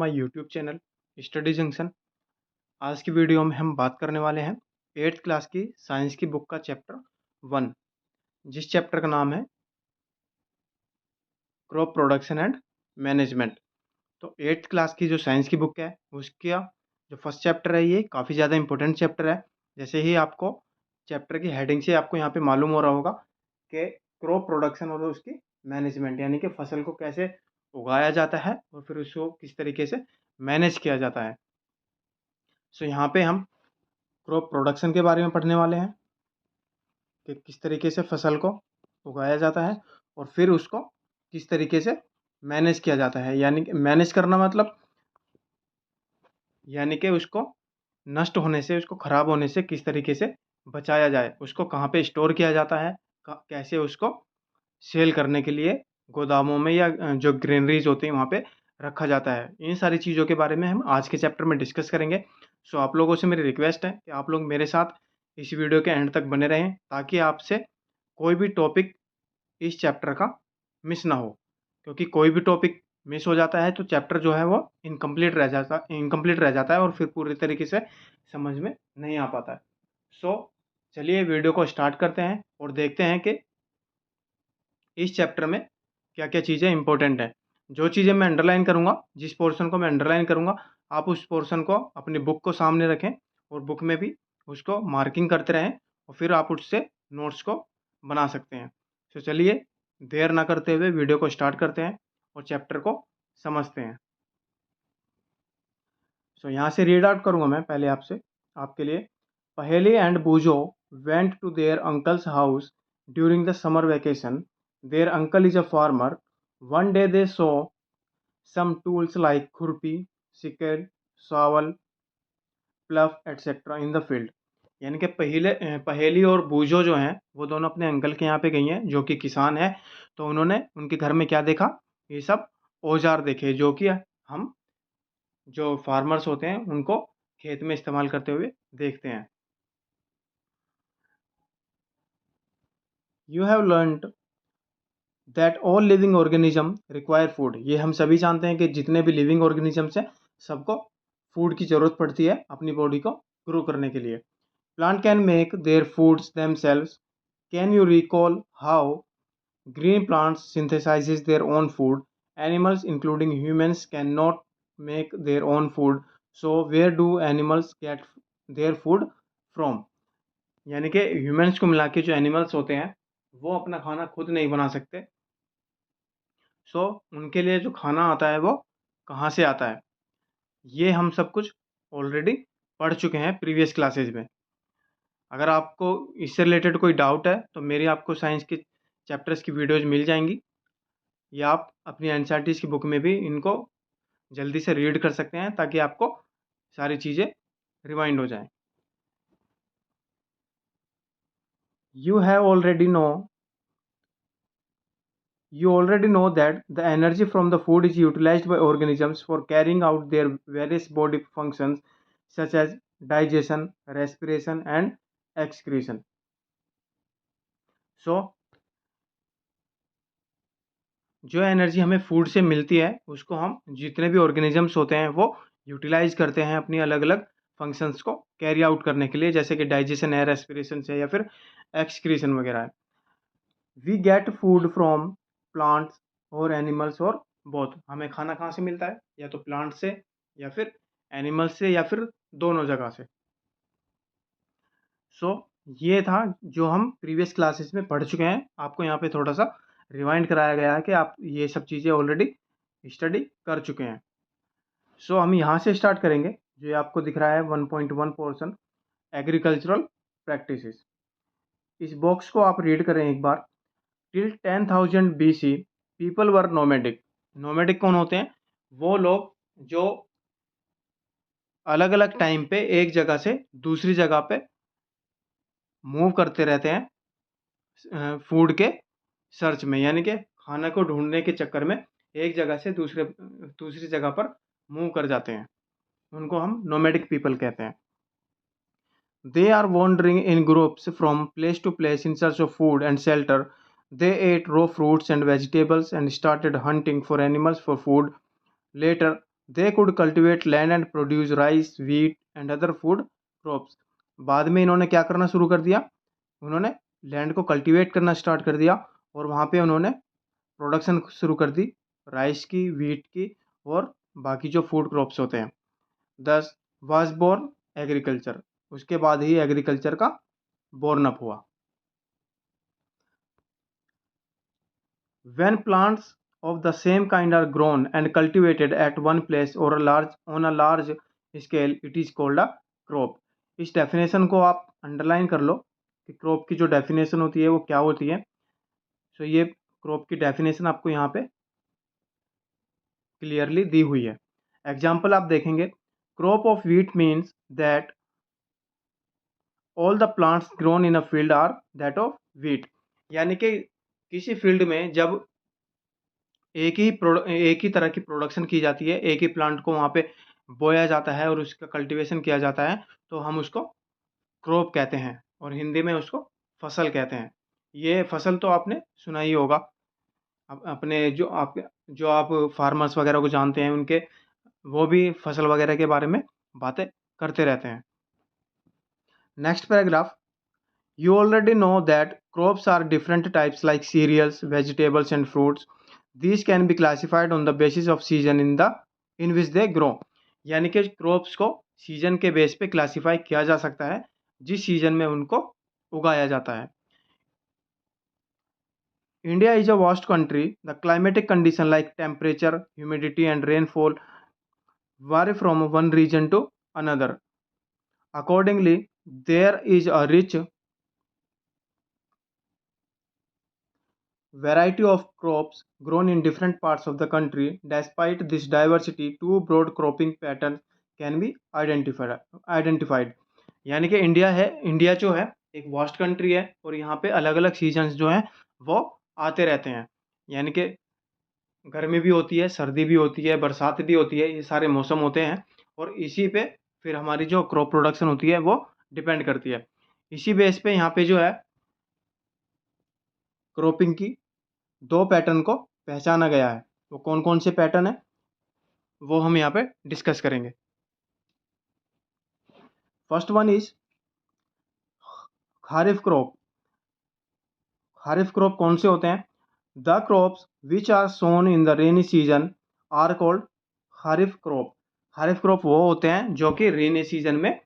My YouTube channel study junction. आज की video में हम बात करने वाले हैं 8th क्लास की साइंस की बुक का चैप्टर 1, जिस चैप्टर का नाम है क्रॉप प्रोडक्शन एंड मैनेजमेंट। तो 8th क्लास की जो साइंस की बुक है उसका जो फर्स्ट चैप्टर है ये काफ़ी ज़्यादा इंपॉर्टेंट चैप्टर है। जैसे ही आपको चैप्टर की हेडिंग से आपको यहाँ पे मालूम हो रहा होगा कि क्रॉप प्रोडक्शन और उसकी मैनेजमेंट, यानी कि फसल को कैसे उगाया जाता है और फिर उसको किस तरीके से मैनेज किया जाता है। सो यहाँ पे हम क्रॉप प्रोडक्शन के बारे में पढ़ने वाले हैं कि किस तरीके से फसल को उगाया जाता है और फिर उसको किस तरीके से मैनेज किया जाता है। यानी कि मैनेज करना मतलब यानी कि उसको नष्ट होने से, उसको ख़राब होने से किस तरीके से बचाया जाए, उसको कहाँ पे स्टोर किया जाता है, कैसे उसको सेल करने के लिए गोदामों में या जो ग्रेनरीज होते हैं वहाँ पे रखा जाता है। इन सारी चीज़ों के बारे में हम आज के चैप्टर में डिस्कस करेंगे। सो आप लोगों से मेरी रिक्वेस्ट है कि आप लोग मेरे साथ इस वीडियो के एंड तक बने रहें ताकि आपसे कोई भी टॉपिक इस चैप्टर का मिस ना हो, क्योंकि कोई भी टॉपिक मिस हो जाता है तो चैप्टर जो है वो इनकम्प्लीट रह जाता है और फिर पूरी तरीके से समझ में नहीं आ पाता है। सो चलिए वीडियो को स्टार्ट करते हैं और देखते हैं कि इस चैप्टर में क्या क्या चीज़ें इंपॉर्टेंट हैं। जो चीज़ें मैं अंडरलाइन करूँगा, जिस पोर्शन को मैं अंडरलाइन करूँगा, आप उस पोर्शन को अपनी बुक को सामने रखें और बुक में भी उसको मार्किंग करते रहें और फिर आप उससे नोट्स को बना सकते हैं। तो चलिए देर ना करते हुए वीडियो को स्टार्ट करते हैं और चैप्टर को समझते हैं। सो यहाँ से रीड आउट करूँगा मैं पहले आपके लिए। Paheli and Boojho went to their uncle's house during the summer vacation. Their uncle is a farmer. One day they saw some tools like खुरपी, sickle, shovel, plough etcetera in the field. यानी कि पहेली और बूझो जो हैं वो दोनों अपने अंकल के यहाँ पे गई हैं जो कि किसान है। तो उन्होंने उनके घर में क्या देखा, ये सब औजार देखे जो कि हम जो फार्मर्स होते हैं उनको खेत में इस्तेमाल करते हुए देखते हैं। You have learned that all living organism require food. ये हम सभी जानते हैं कि जितने भी लिविंग ऑर्गेनिजम्स हैं सबको फूड की ज़रूरत पड़ती है अपनी बॉडी को ग्रो करने के लिए। Plant can make their foods themselves. Can you recall how green plants synthesizes their own food? Animals including humans cannot make their own food, so where do animals get their food from? यानी कि humans को मिला के जो animals होते हैं वो अपना खाना खुद नहीं बना सकते। सो उनके लिए जो खाना आता है वो कहाँ से आता है, ये हम सब कुछ ऑलरेडी पढ़ चुके हैं प्रीवियस क्लासेज में। अगर आपको इससे रिलेटेड कोई डाउट है तो मेरी आपको साइंस के चैप्टर्स की वीडियोज़ मिल जाएंगी या आप अपनी एनसीईआरटीज़ की बुक में भी इनको जल्दी से रीड कर सकते हैं ताकि आपको सारी चीज़ें रिमाइंड हो जाएं। You have already know You already know that the energy from the food is utilized by organisms for carrying out their various body functions such as digestion, respiration and excretion. So, जो energy हमें food से मिलती है उसको हम जितने भी organisms होते हैं वो यूटिलाइज करते हैं अपनी अलग अलग फंक्शंस को कैरी आउट करने के लिए, जैसे कि डाइजेशन है, रेस्पिरेशन से या फिर एक्सक्रीशन वगैरह है। We get food from plants और एनिमल्स और बोथ। हमें खाना कहाँ से मिलता है, या तो प्लांट से या फिर एनिमल्स से या फिर दोनों जगह से। सो ये था जो हम प्रीवियस क्लासेस में पढ़ चुके हैं। आपको यहाँ पे थोड़ा सा रिवाइंड कराया गया है कि आप ये सब चीज़ें ऑलरेडी स्टडी कर चुके हैं। सो हम यहाँ से स्टार्ट करेंगे। जो आपको दिख रहा है 1.1 पोर्शन एग्रीकल्चरल प्रैक्टिसेस, इस बॉक्स को आप रीड करें एक बार। Till 10,000 BC people were nomadic. Nomadic कौन होते हैं? वो लोग जो अलग अलग टाइम पे एक जगह से दूसरी जगह पे मूव करते रहते हैं फूड के सर्च में, यानी कि खाना को ढूंढने के चक्कर में एक जगह से दूसरी जगह पर मूव कर जाते हैं। उनको हम नोमैडिक पीपल कहते हैं। They are wandering in groups from place to place in search of food and shelter. They ate raw fruits and vegetables and started hunting for animals for food. Later, they could cultivate land and produce rice, wheat and other food crops. बाद में इन्होंने क्या करना शुरू कर दिया, उन्होंने land को कल्टीवेट करना स्टार्ट कर दिया और वहाँ पे उन्होंने प्रोडक्शन शुरू कर दी राइस की, व्हीट की और बाकी जो फूड क्रॉप्स होते हैं। दस वाज बोर्न एग्रीकल्चर, उसके बाद ही एग्रीकल्चर का बोर्न अप हुआ। When plants of the same kind are grown and cultivated at one place or on a large scale, it is called a crop। इस definition को आप अंडरलाइन कर लो कि crop की जो डेफिनेशन होती है वो क्या होती है। सो ये क्रॉप की डेफिनेशन आपको यहाँ पे क्लियरली दी हुई है। एग्जाम्पल आप देखेंगे, crop of wheat means that all the plants grown in a field are that of wheat. यानी कि किसी फील्ड में जब एक ही तरह की प्रोडक्शन की जाती है, एक ही प्लांट को वहाँ पे बोया जाता है और उसका कल्टीवेशन किया जाता है, तो हम उसको क्रॉप कहते हैं और हिंदी में उसको फसल कहते हैं। ये फसल तो आपने सुना ही होगा, अपने जो आप फार्मर्स वगैरह को जानते हैं उनके, वो भी फसल वगैरह के बारे में बातें करते रहते हैं। Next paragraph, you already know that crops are different types like cereals, vegetables and fruits. These can be classified on the basis of season in which they grow। यानी कि क्रॉप्स को सीजन के बेस पे classify किया जा सकता है, जिस सीजन में उनको उगाया जाता है। India is a vast country. The climatic condition like temperature, humidity and rainfall vary from one region to another. Accordingly, there is a rich variety of crops grown in different parts of the country. Despite this diversity, two broad cropping patterns can be identified। यानी कि India जो है एक vast country है और यहाँ पे अलग अलग सीजन्स जो हैं वो आते रहते हैं। यानी कि गर्मी भी होती है, सर्दी भी होती है, बरसात भी होती है, ये सारे मौसम होते हैं और इसी पे फिर हमारी जो क्रॉप प्रोडक्शन होती है वो डिपेंड करती है। इसी बेस पे यहाँ पे जो है क्रॉपिंग की दो पैटर्न को पहचाना गया है। वो कौन कौन से पैटर्न है वो हम यहाँ पे डिस्कस करेंगे। First one is kharif crop. Kharif crop कौन से होते हैं? The crops which are sown in the rainy season are called kharif crop. Kharif crop वो होते हैं जो कि रेनी सीजन में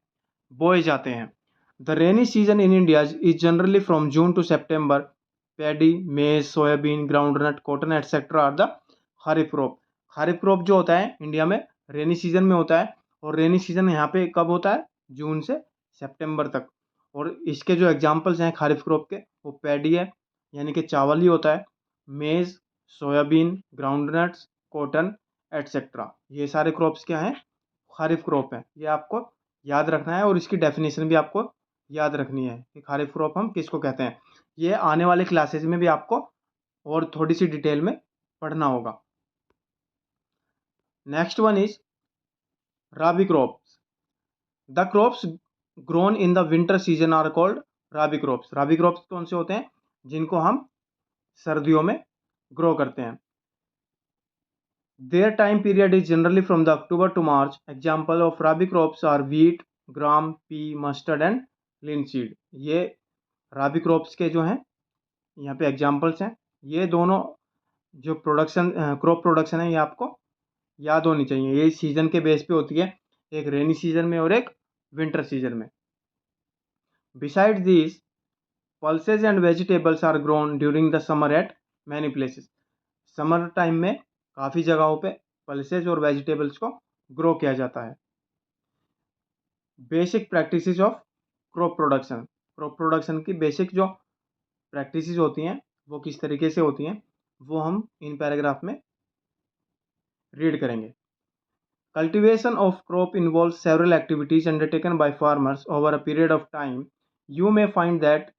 बोए जाते हैं। The rainy season in India is generally from June to September. Paddy, maize, soybean, groundnut, cotton etcetera are the kharif crop. Kharif crop जो होता है इंडिया में रेनी सीजन में होता है और रेनी सीजन यहाँ पे कब होता है? जून से सितंबर तक। और इसके जो एग्जांपल्स हैं खारिफ क्रॉप के, वो पैडी है यानी कि चावल ही होता है, मेज, सोयाबीन, ग्राउंडनट्स, कॉटन एटसेट्रा, ये सारे क्रॉप्स क्या हैं? खारिफ क्रॉप है। ये आपको याद रखना है और इसकी डेफिनेशन भी आपको याद रखनी है कि खारिफ क्रॉप हम किसको कहते हैं। ये आने वाले क्लासेज में भी आपको और थोड़ी सी डिटेल में पढ़ना होगा। Next one is rabi crops. The crops grown in the winter season are called rabi crops. Rabi crops कौन से होते हैं? जिनको हम सर्दियों में ग्रो करते हैं। Their time period is generally from the October to March. Example of rabi crops are wheat, gram, pea, mustard and linseed. ये राबी क्रॉप्स के जो हैं यहाँ पे एग्जाम्पल्स हैं। ये दोनों जो क्रॉप प्रोडक्शन है ये आपको याद होनी चाहिए। ये सीजन के बेस पे होती है, एक रेनी सीजन में और एक विंटर सीजन में। Beside this, pulses and vegetables are grown during the summer at many places. Summer time में काफ़ी जगहों पे पल्सेज और वेजिटेबल्स को ग्रो किया जाता है। Basic practices of crop production. Crop production की बेसिक जो प्रैक्टिसेस होती हैं वो किस तरीके से होती हैं वो हम इन पैराग्राफ में रीड करेंगे। Cultivation of crop involves several activities undertaken by farmers over a period of time. You may find that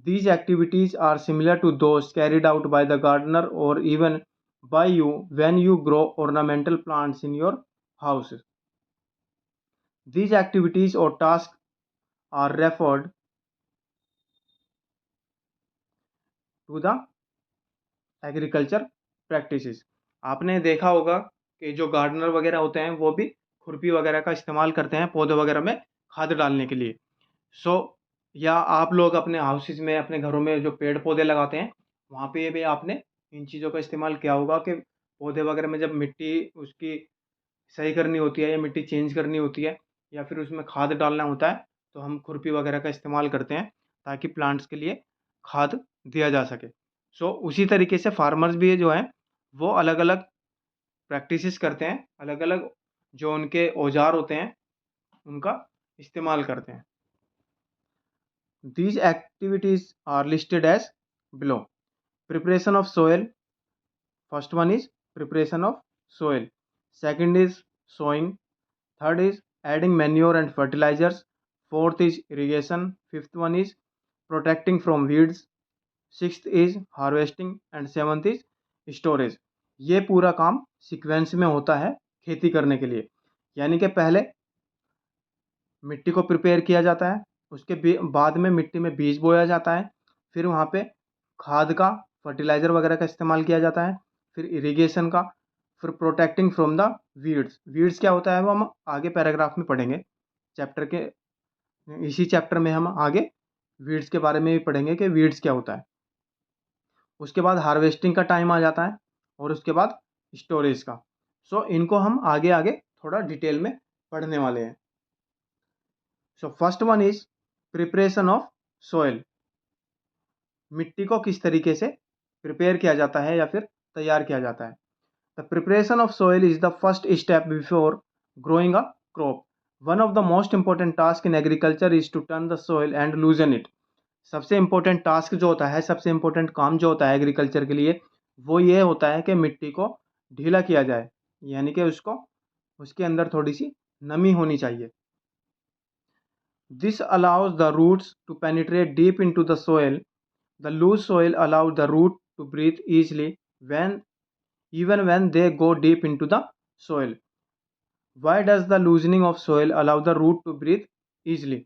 these activities are similar to those carried out by the gardener or even by you when you grow ornamental plants in your house. These activities or tasks are referred to the agriculture practices। आपने देखा होगा कि जो gardener वगैरह होते हैं वो भी खुरपी वगैरह का इस्तेमाल करते हैं पौधे वगैरह में खाद डालने के लिए। सो या आप लोग अपने हाउसेज में, अपने घरों में जो पेड़ पौधे लगाते हैं, वहाँ पे भी आपने इन चीज़ों का इस्तेमाल किया होगा कि पौधे वगैरह में जब मिट्टी उसकी सही करनी होती है या मिट्टी चेंज करनी होती है या फिर उसमें खाद डालना होता है, तो हम खुरपी वगैरह का इस्तेमाल करते हैं ताकि प्लांट्स के लिए खाद दिया जा सके। सो उसी तरीके से फार्मर्स भी जो हैं वो अलग अलग प्रैक्टिसेस करते हैं, अलग अलग जो उनके औजार होते हैं उनका इस्तेमाल करते हैं। These activities are listed as below. Preparation of soil. First one is preparation of soil. Second is sowing. Third is adding manure and fertilizers. Fourth is irrigation. Fifth one is protecting from weeds. Sixth is harvesting and seventh is storage. ये पूरा काम sequence में होता है खेती करने के लिए। यानी कि पहले मिट्टी को प्रिपेयर किया जाता है, उसके बाद में मिट्टी में बीज बोया जाता है, फिर वहाँ पे खाद का, फर्टिलाइज़र वगैरह का इस्तेमाल किया जाता है, फिर इरिगेशन का, फिर protecting from the weeds. Weeds क्या होता है वो हम आगे पैराग्राफ में पढ़ेंगे। चैप्टर के इसी चैप्टर में हम आगे वीड्स के बारे में भी पढ़ेंगे कि वीड्स क्या होता है। उसके बाद हार्वेस्टिंग का टाइम आ जाता है और उसके बाद स्टोरेज का। सो इनको हम आगे आगे थोड़ा डिटेल में पढ़ने वाले हैं। सो first one is preparation of soil. मिट्टी को किस तरीके से प्रिपेयर किया जाता है या फिर तैयार किया जाता है। The preparation of soil is the first step before growing a crop. One of the most important task in agriculture is to turn the soil and loosen it. सबसे इंपॉर्टेंट टास्क जो होता है, सबसे इंपॉर्टेंट काम जो होता है agriculture के लिए, वो ये होता है कि मिट्टी को ढीला किया जाए, यानी कि उसको उसके अंदर थोड़ी सी नमी होनी चाहिए। This allows the roots to penetrate deep into the soil. The loose soil allows the root to breathe easily even when they go deep into the soil. Why does the loosening of soil allow the root to breathe easily?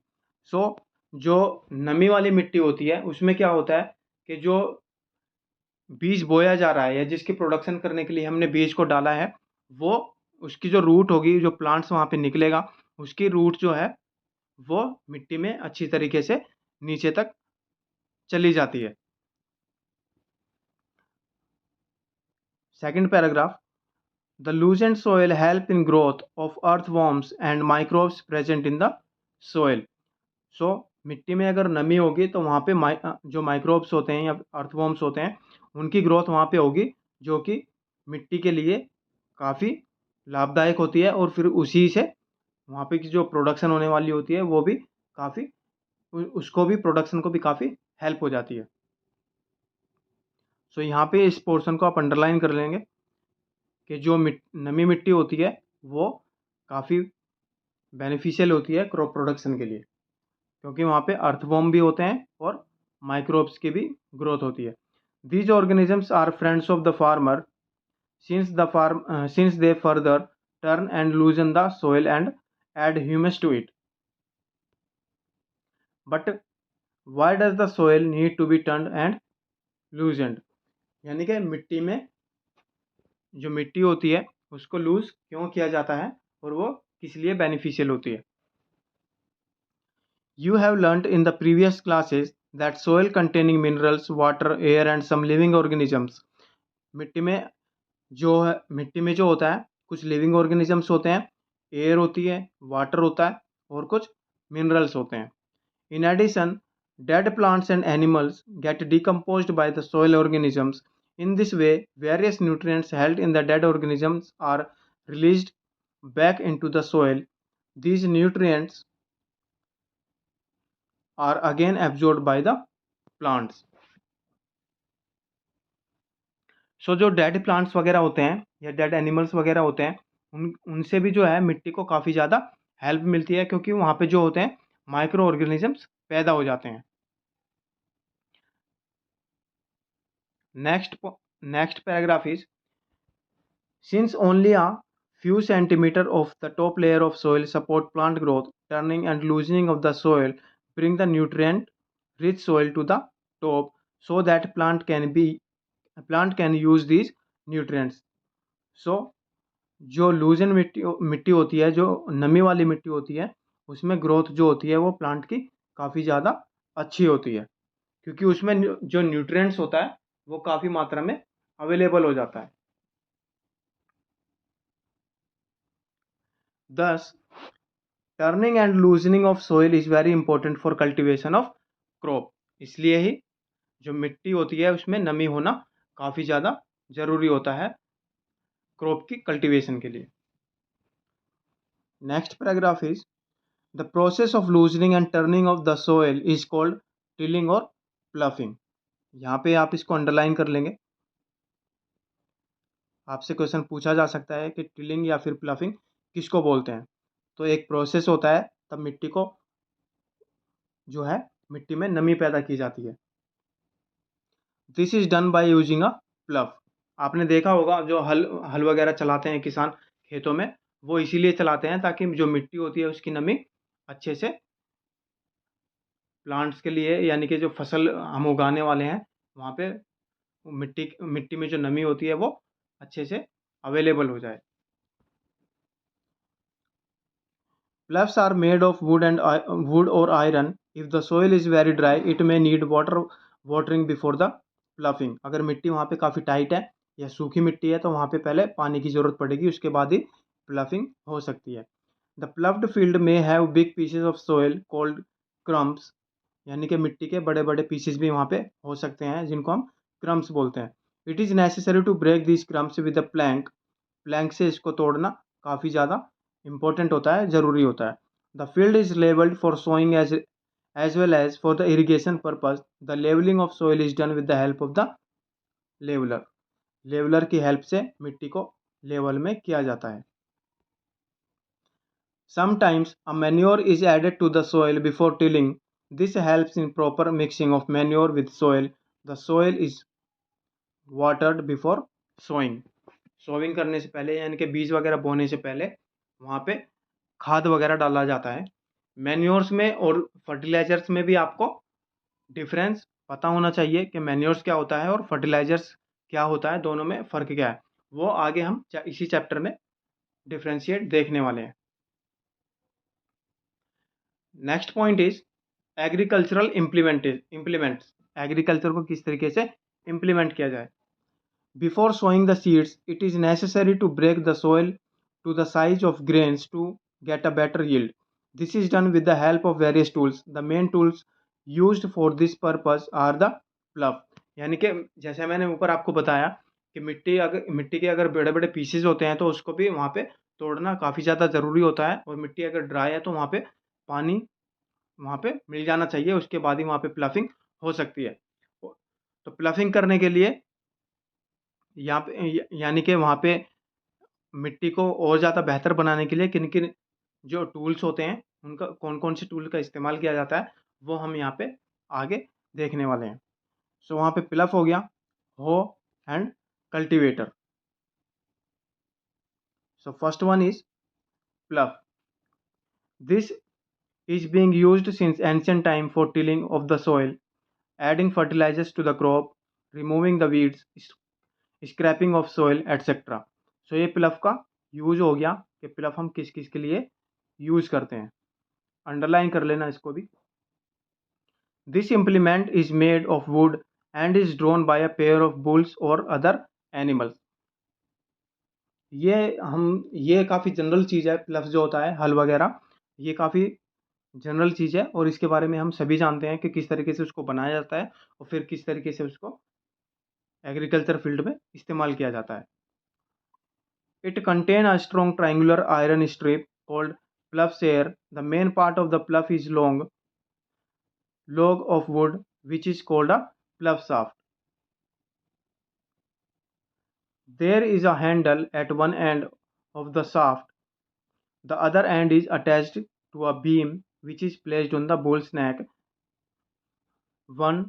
So, जो नमी वाली मिट्टी होती है उसमें क्या होता है कि जो बीज बोया जा रहा है या जिसकी प्रोडक्शन करने के लिए हमने बीज को डाला है, वो उसकी जो रूट होगी, जो प्लांट्स वहाँ पे निकलेगा, उसकी रूट जो है वो मिट्टी में अच्छी तरीके से नीचे तक चली जाती है। Second paragraph, the loosened soil help in growth of earthworms and microbes present in the soil. So मिट्टी में अगर नमी होगी तो वहाँ पे जो माइक्रोब्स होते हैं या अर्थवॉर्म्स होते हैं उनकी ग्रोथ वहाँ पे होगी, जो कि मिट्टी के लिए काफ़ी लाभदायक होती है और फिर उसी से वहाँ पे की जो प्रोडक्शन होने वाली होती है वो भी काफ़ी उसको भी प्रोडक्शन को भी काफ़ी हेल्प हो जाती है। सो यहाँ पे इस पोर्शन को आप अंडरलाइन कर लेंगे कि जो नमी मिट्टी होती है वो काफ़ी बेनिफिशियल होती है क्रॉप प्रोडक्शन के लिए, क्योंकि वहाँ पे अर्थवॉर्म भी होते हैं और माइक्रोब्स की भी ग्रोथ होती है। These organisms are friends of the farmer since they further turn and loosen the soil and add humus to it. But why does the soil need to be turned and loosened? यानी कि मिट्टी में जो मिट्टी होती है उसको loose क्यों किया जाता है और वो किस लिए बेनिफिशियल होती है। You have learnt in the previous classes that soil containing minerals, water, air and some living organisms. मिट्टी में मिट्टी में जो होता है कुछ लिविंग ऑर्गेनिजम्स होते हैं, एयर होती है, वाटर होता है और कुछ मिनरल्स होते हैं। In addition, dead plants and animals get decomposed by the soil organisms. In this way, various nutrients held in the dead organisms are released back into the soil. These nutrients are again absorbed by the plants. सो जो dead plants वगैरह होते हैं या dead animals वगैरह होते हैं उनसे भी जो है मिट्टी को काफ़ी ज़्यादा हेल्प मिलती है, क्योंकि वहाँ पे जो होते हैं माइक्रो ऑर्गेनिजम्स पैदा हो जाते हैं। Next paragraph is, since only a few centimeter of the top layer of soil support plant growth, turning and loosening of the soil bring the nutrient rich soil to the top so that plant can use these nutrients. So जो लूजन मिट्टी मिट्टी होती है, जो नमी वाली मिट्टी होती है, उसमें ग्रोथ जो होती है वो प्लांट की काफ़ी ज़्यादा अच्छी होती है, क्योंकि उसमें जो न्यूट्रिएंट्स होता है वो काफ़ी मात्रा में अवेलेबल हो जाता है। Thus, turning and loosening of soil is very important for cultivation of crop. इसलिए ही जो मिट्टी होती है उसमें नमी होना काफ़ी ज़्यादा ज़रूरी होता है क्रॉप की कल्टीवेशन के लिए। Next paragraph is the process of loosening and turning of the soil is called tilling और प्लफिंग। यहाँ पे आप इसको अंडरलाइन कर लेंगे। आपसे क्वेश्चन पूछा जा सकता है कि टिलिंग या फिर प्लफिंग किसको बोलते हैं। तो एक प्रोसेस होता है, तब मिट्टी को जो है मिट्टी में नमी पैदा की जाती है। This is done by using अ प्लफ। आपने देखा होगा जो हल हल वगैरह चलाते हैं किसान खेतों में, वो इसीलिए चलाते हैं ताकि जो मिट्टी होती है उसकी नमी अच्छे से प्लांट्स के लिए, यानी कि जो फसल हम उगाने वाले हैं वहाँ पे मिट्टी मिट्टी में जो नमी होती है वो अच्छे से अवेलेबल हो जाए। Ploughs are made of wood and wood or iron. If the soil is very dry, it may need watering before the ploughing. अगर मिट्टी वहाँ पे काफ़ी टाइट है या सूखी मिट्टी है तो वहाँ पे पहले पानी की ज़रूरत पड़ेगी, उसके बाद ही प्लफिंग हो सकती है। द प्लफ्ड फील्ड में have big pieces of soil called crumbs, यानी कि मिट्टी के बड़े बड़े पीसेस भी वहाँ पे हो सकते हैं जिनको हम क्रम्स बोलते हैं। It is necessary to break this crumbs with a plank. Plank से इसको तोड़ना काफ़ी ज़्यादा इंपॉर्टेंट होता है, ज़रूरी होता है। The field is levelled for sowing as well as for the irrigation purpose. The levelling of soil is done with the help of the leveller. Leveller की हेल्प से मिट्टी को लेवल में किया जाता है। Sometimes a manure is added to the soil before tilling. This helps in proper mixing of manure with soil. The soil is watered before sowing. Sowing करने से पहले यानी कि बीज वगैरह बोने से पहले वहाँ पे खाद वगैरह डाला जाता है। मैन्योर्स में और फर्टिलाइजर्स में भी आपको डिफरेंस पता होना चाहिए कि मैन्योर्स क्या होता है और फर्टिलाइजर्स क्या होता है, दोनों में फ़र्क क्या है। वो आगे हम इसी चैप्टर में डिफ्रेंशिएट देखने वाले हैं। Next point is agricultural implements. Agriculture को किस तरीके से इम्प्लीमेंट किया जाए। Before sowing the seeds it is necessary to break the soil to the size of grains to get a better yield. This is done with the help of various tools. The main tools used for this purpose are the plough. यानी कि जैसे मैंने ऊपर आपको बताया कि मिट्टी के अगर बड़े बड़े पीसेज होते हैं तो उसको भी वहाँ पे तोड़ना काफ़ी ज़्यादा ज़रूरी होता है, और मिट्टी अगर ड्राई है तो वहाँ पे पानी वहाँ पे मिल जाना चाहिए, उसके बाद ही वहाँ पे प्लफिंग हो सकती है। तो प्लफिंग करने के लिए यहाँ पे यानी कि वहाँ पे मिट्टी को और ज़्यादा बेहतर बनाने के लिए किन किन जो टूल्स होते हैं, उनका कौन कौन से टूल का इस्तेमाल किया जाता है वो हम यहाँ पे आगे देखने वाले हैं। सो वहाँ पे प्लफ हो गया, हो and cultivator. So first one is प्लफ। This is being used since ancient time for tilling of the soil, adding fertilizers to the crop, removing the weeds, scraping off soil etcetera. So ये प्लफ का use हो गया कि प्लफ हम किस किस के लिए यूज करते हैं। अंडरलाइन कर लेना इसको भी। This implement is made of wood and is drawn by a pair of bulls or other animals. ये काफ़ी जनरल चीज़ है। प्लफ जो होता है हल वगैरह, ये काफ़ी जनरल चीज़ है और इसके बारे में हम सभी जानते हैं कि किस तरीके से उसको बनाया जाता है और फिर किस तरीके से उसको एग्रीकल्चर फील्ड में इस्तेमाल किया जाता है। It contains a strong triangular iron strip called plough share. The main part of the plough is long log of wood which is called a plough shaft. There is a handle at one end of the shaft. The other end is attached to a beam which is placed on the bull's neck. One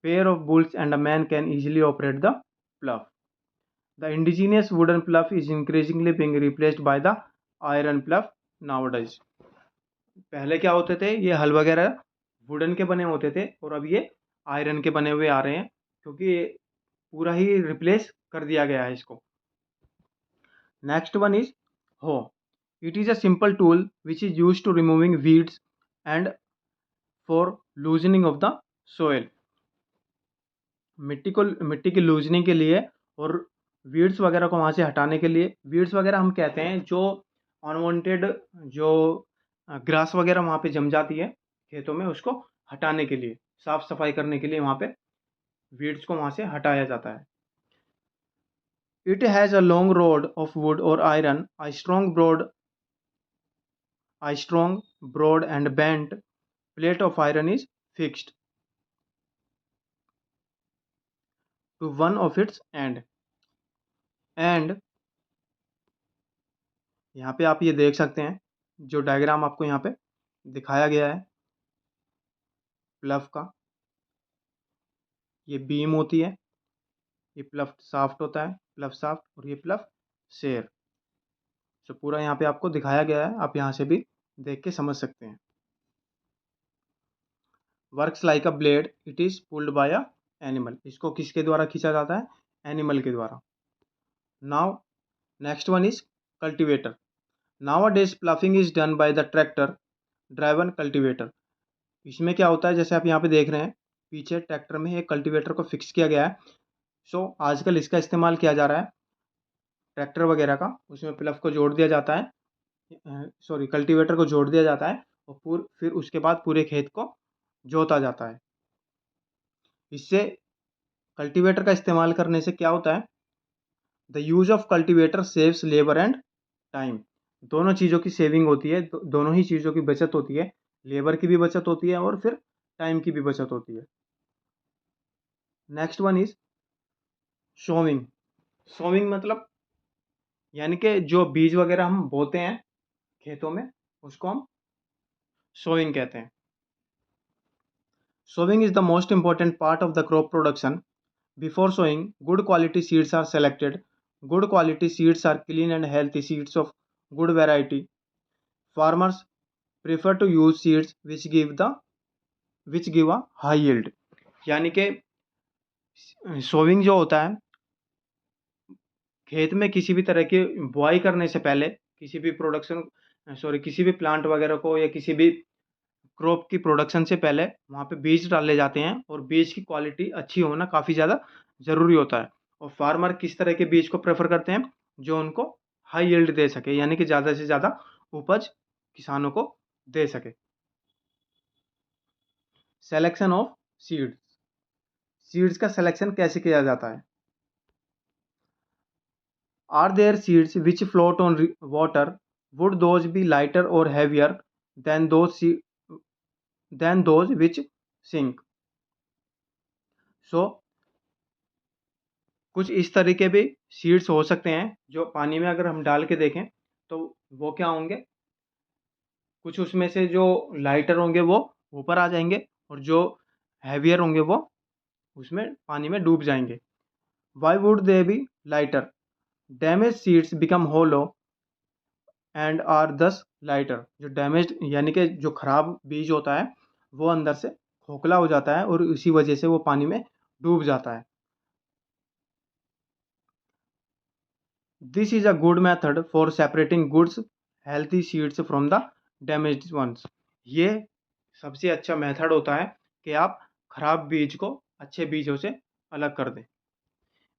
pair of bulls and a man can easily operate the plough. The indigenous wooden plough is increasingly being replaced by the iron plough nowadays. पहले क्या होते थे, ये हल वगैरह wooden के बने होते थे और अब ये आयरन के बने हुए आ रहे हैं, क्योंकि पूरा ही रिप्लेस कर दिया गया है इसको। Next one is hoe. It is a simple tool which is use to removing weeds and for loosening of the soil. मिट्टी की लूजनिंग के लिए और वीड्स वगैरह को वहाँ से हटाने के लिए. वीड्स वगैरह हम कहते हैं जो अनवांटेड जो ग्रास वगैरह वहाँ पे जम जाती है खेतों में, उसको हटाने के लिए, साफ सफाई करने के लिए वहाँ पे वीड्स को वहाँ से हटाया जाता है. It has a long rod of wood और iron. A strong broad and bent plate of iron is fixed to one of its end यहाँ पे आप ये देख सकते हैं, जो डायग्राम आपको यहाँ पे दिखाया गया है प्लफ का. ये बीम होती है, ये प्लफ शाफ्ट होता है, प्लफ शाफ्ट, और ये प्लफ शेयर. तो पूरा यहाँ पे आपको दिखाया गया है, आप यहाँ से भी देख के समझ सकते हैं. Works like a blade, it is pulled bye a animal. इसको किसके द्वारा खींचा जाता है? एनिमल के द्वारा. Now next one is cultivator. Now a days ploughing is done by the tractor driven cultivator. इसमें क्या होता है, जैसे आप यहाँ पे देख रहे हैं पीछे ट्रैक्टर में एक कल्टीवेटर को फिक्स किया गया है. सो आजकल इसका इस्तेमाल किया जा रहा है ट्रैक्टर वगैरह का. उसमें प्लफ को जोड़ दिया जाता है, सॉरी कल्टीवेटर को जोड़ दिया जाता है, और फिर उसके बाद पूरे खेत को जोता जाता है. इससे कल्टीवेटर का इस्तेमाल करने से क्या होता है, the use of cultivator saves labour and time. दोनों चीज़ों की सेविंग होती है, दोनों ही चीज़ों की बचत होती है. लेबर की भी बचत होती है और फिर टाइम की भी बचत होती है. Next one is sowing. Sowing मतलब यानी कि जो बीज वगैरह हम बोते हैं खेतों में, उसको हम सोविंग कहते हैं. Sowing is the most important part of the crop production. Before sowing, good quality seeds are selected. Good quality seeds are clean and healthy seeds of good variety. Farmers prefer to use seeds which give a high yield. यानी कि sowing जो होता है, खेत में किसी भी तरह की बुआई करने से पहले, किसी भी प्लांट वगैरह को या किसी भी क्रॉप की प्रोडक्शन से पहले वहाँ पे बीज डाले जाते हैं, और बीज की क्वालिटी अच्छी होना काफ़ी ज़्यादा ज़रूरी होता है. और फार्मर किस तरह के बीज को प्रेफर करते हैं, जो उनको हाई यील्ड दे सके, यानी कि ज़्यादा से ज़्यादा उपज किसानों को दे सके. Selection of seeds. सीड्स का सिलेक्शन कैसे किया जाता है? Are there seeds which float on water, would those be lighter और heavier than those which sink. So कुछ इस तरीके भी सीड्स हो सकते हैं जो पानी में अगर हम डाल के देखें तो वो क्या होंगे, कुछ उसमें से जो लाइटर होंगे वो ऊपर आ जाएंगे, और जो हैवियर होंगे वो उसमें पानी में डूब जाएंगे. Why would they be lighter? Damage seeds become hollow and are thus lighter. जो डैमेज यानी कि जो खराब बीज होता है वो अंदर से खोखला हो जाता है, और इसी वजह से वो पानी में डूब जाता है. This is a good method for separating goods healthy seeds from the damaged ones. ये सबसे अच्छा मेथड होता है कि आप खराब बीज को अच्छे बीजों से अलग कर दें.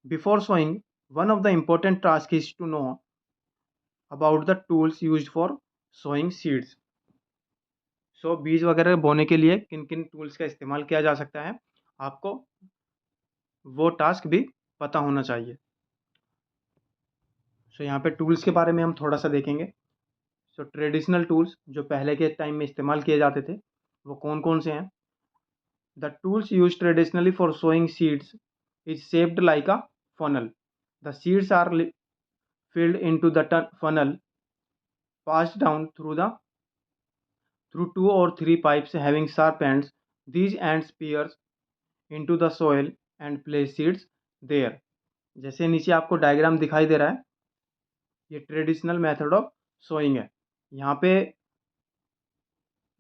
Before sowing, one of the important tasks is to know about the tools used for sowing seeds. So बीज वगैरह बोने के लिए किन किन टूल्स का इस्तेमाल किया जा सकता है, आपको वो टास्क भी पता होना चाहिए. सो यहाँ पे टूल्स के बारे में हम थोड़ा सा देखेंगे. सो ट्रेडिशनल टूल्स जो पहले के टाइम में इस्तेमाल किए जाते थे वो कौन कौन से हैं? The tools use traditionally for sowing seeds is shaped like a funnel. The seeds are filled into the funnel, passed down through two or three pipes having sharp ends. These ends pierce into the soil and place seeds there. जैसे नीचे आपको diagram दिखाई दे रहा है, ये traditional method of sowing है. यहाँ पे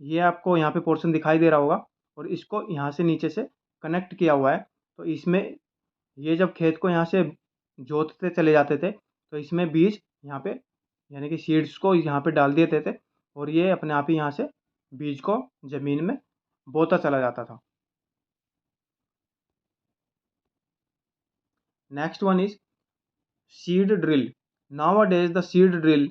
ये आपको यहाँ पे पोर्शन दिखाई दे रहा होगा, और इसको यहाँ से नीचे से कनेक्ट किया हुआ है. तो इसमें ये जब खेत को यहाँ से जोतते चले जाते थे तो इसमें बीज यहाँ पे यानी कि सीड्स को यहाँ पे डाल देते थे और ये अपने आप ही यहाँ से बीज को ज़मीन में बोता चला जाता था। Next one is seed drill. Nowadays the seed drill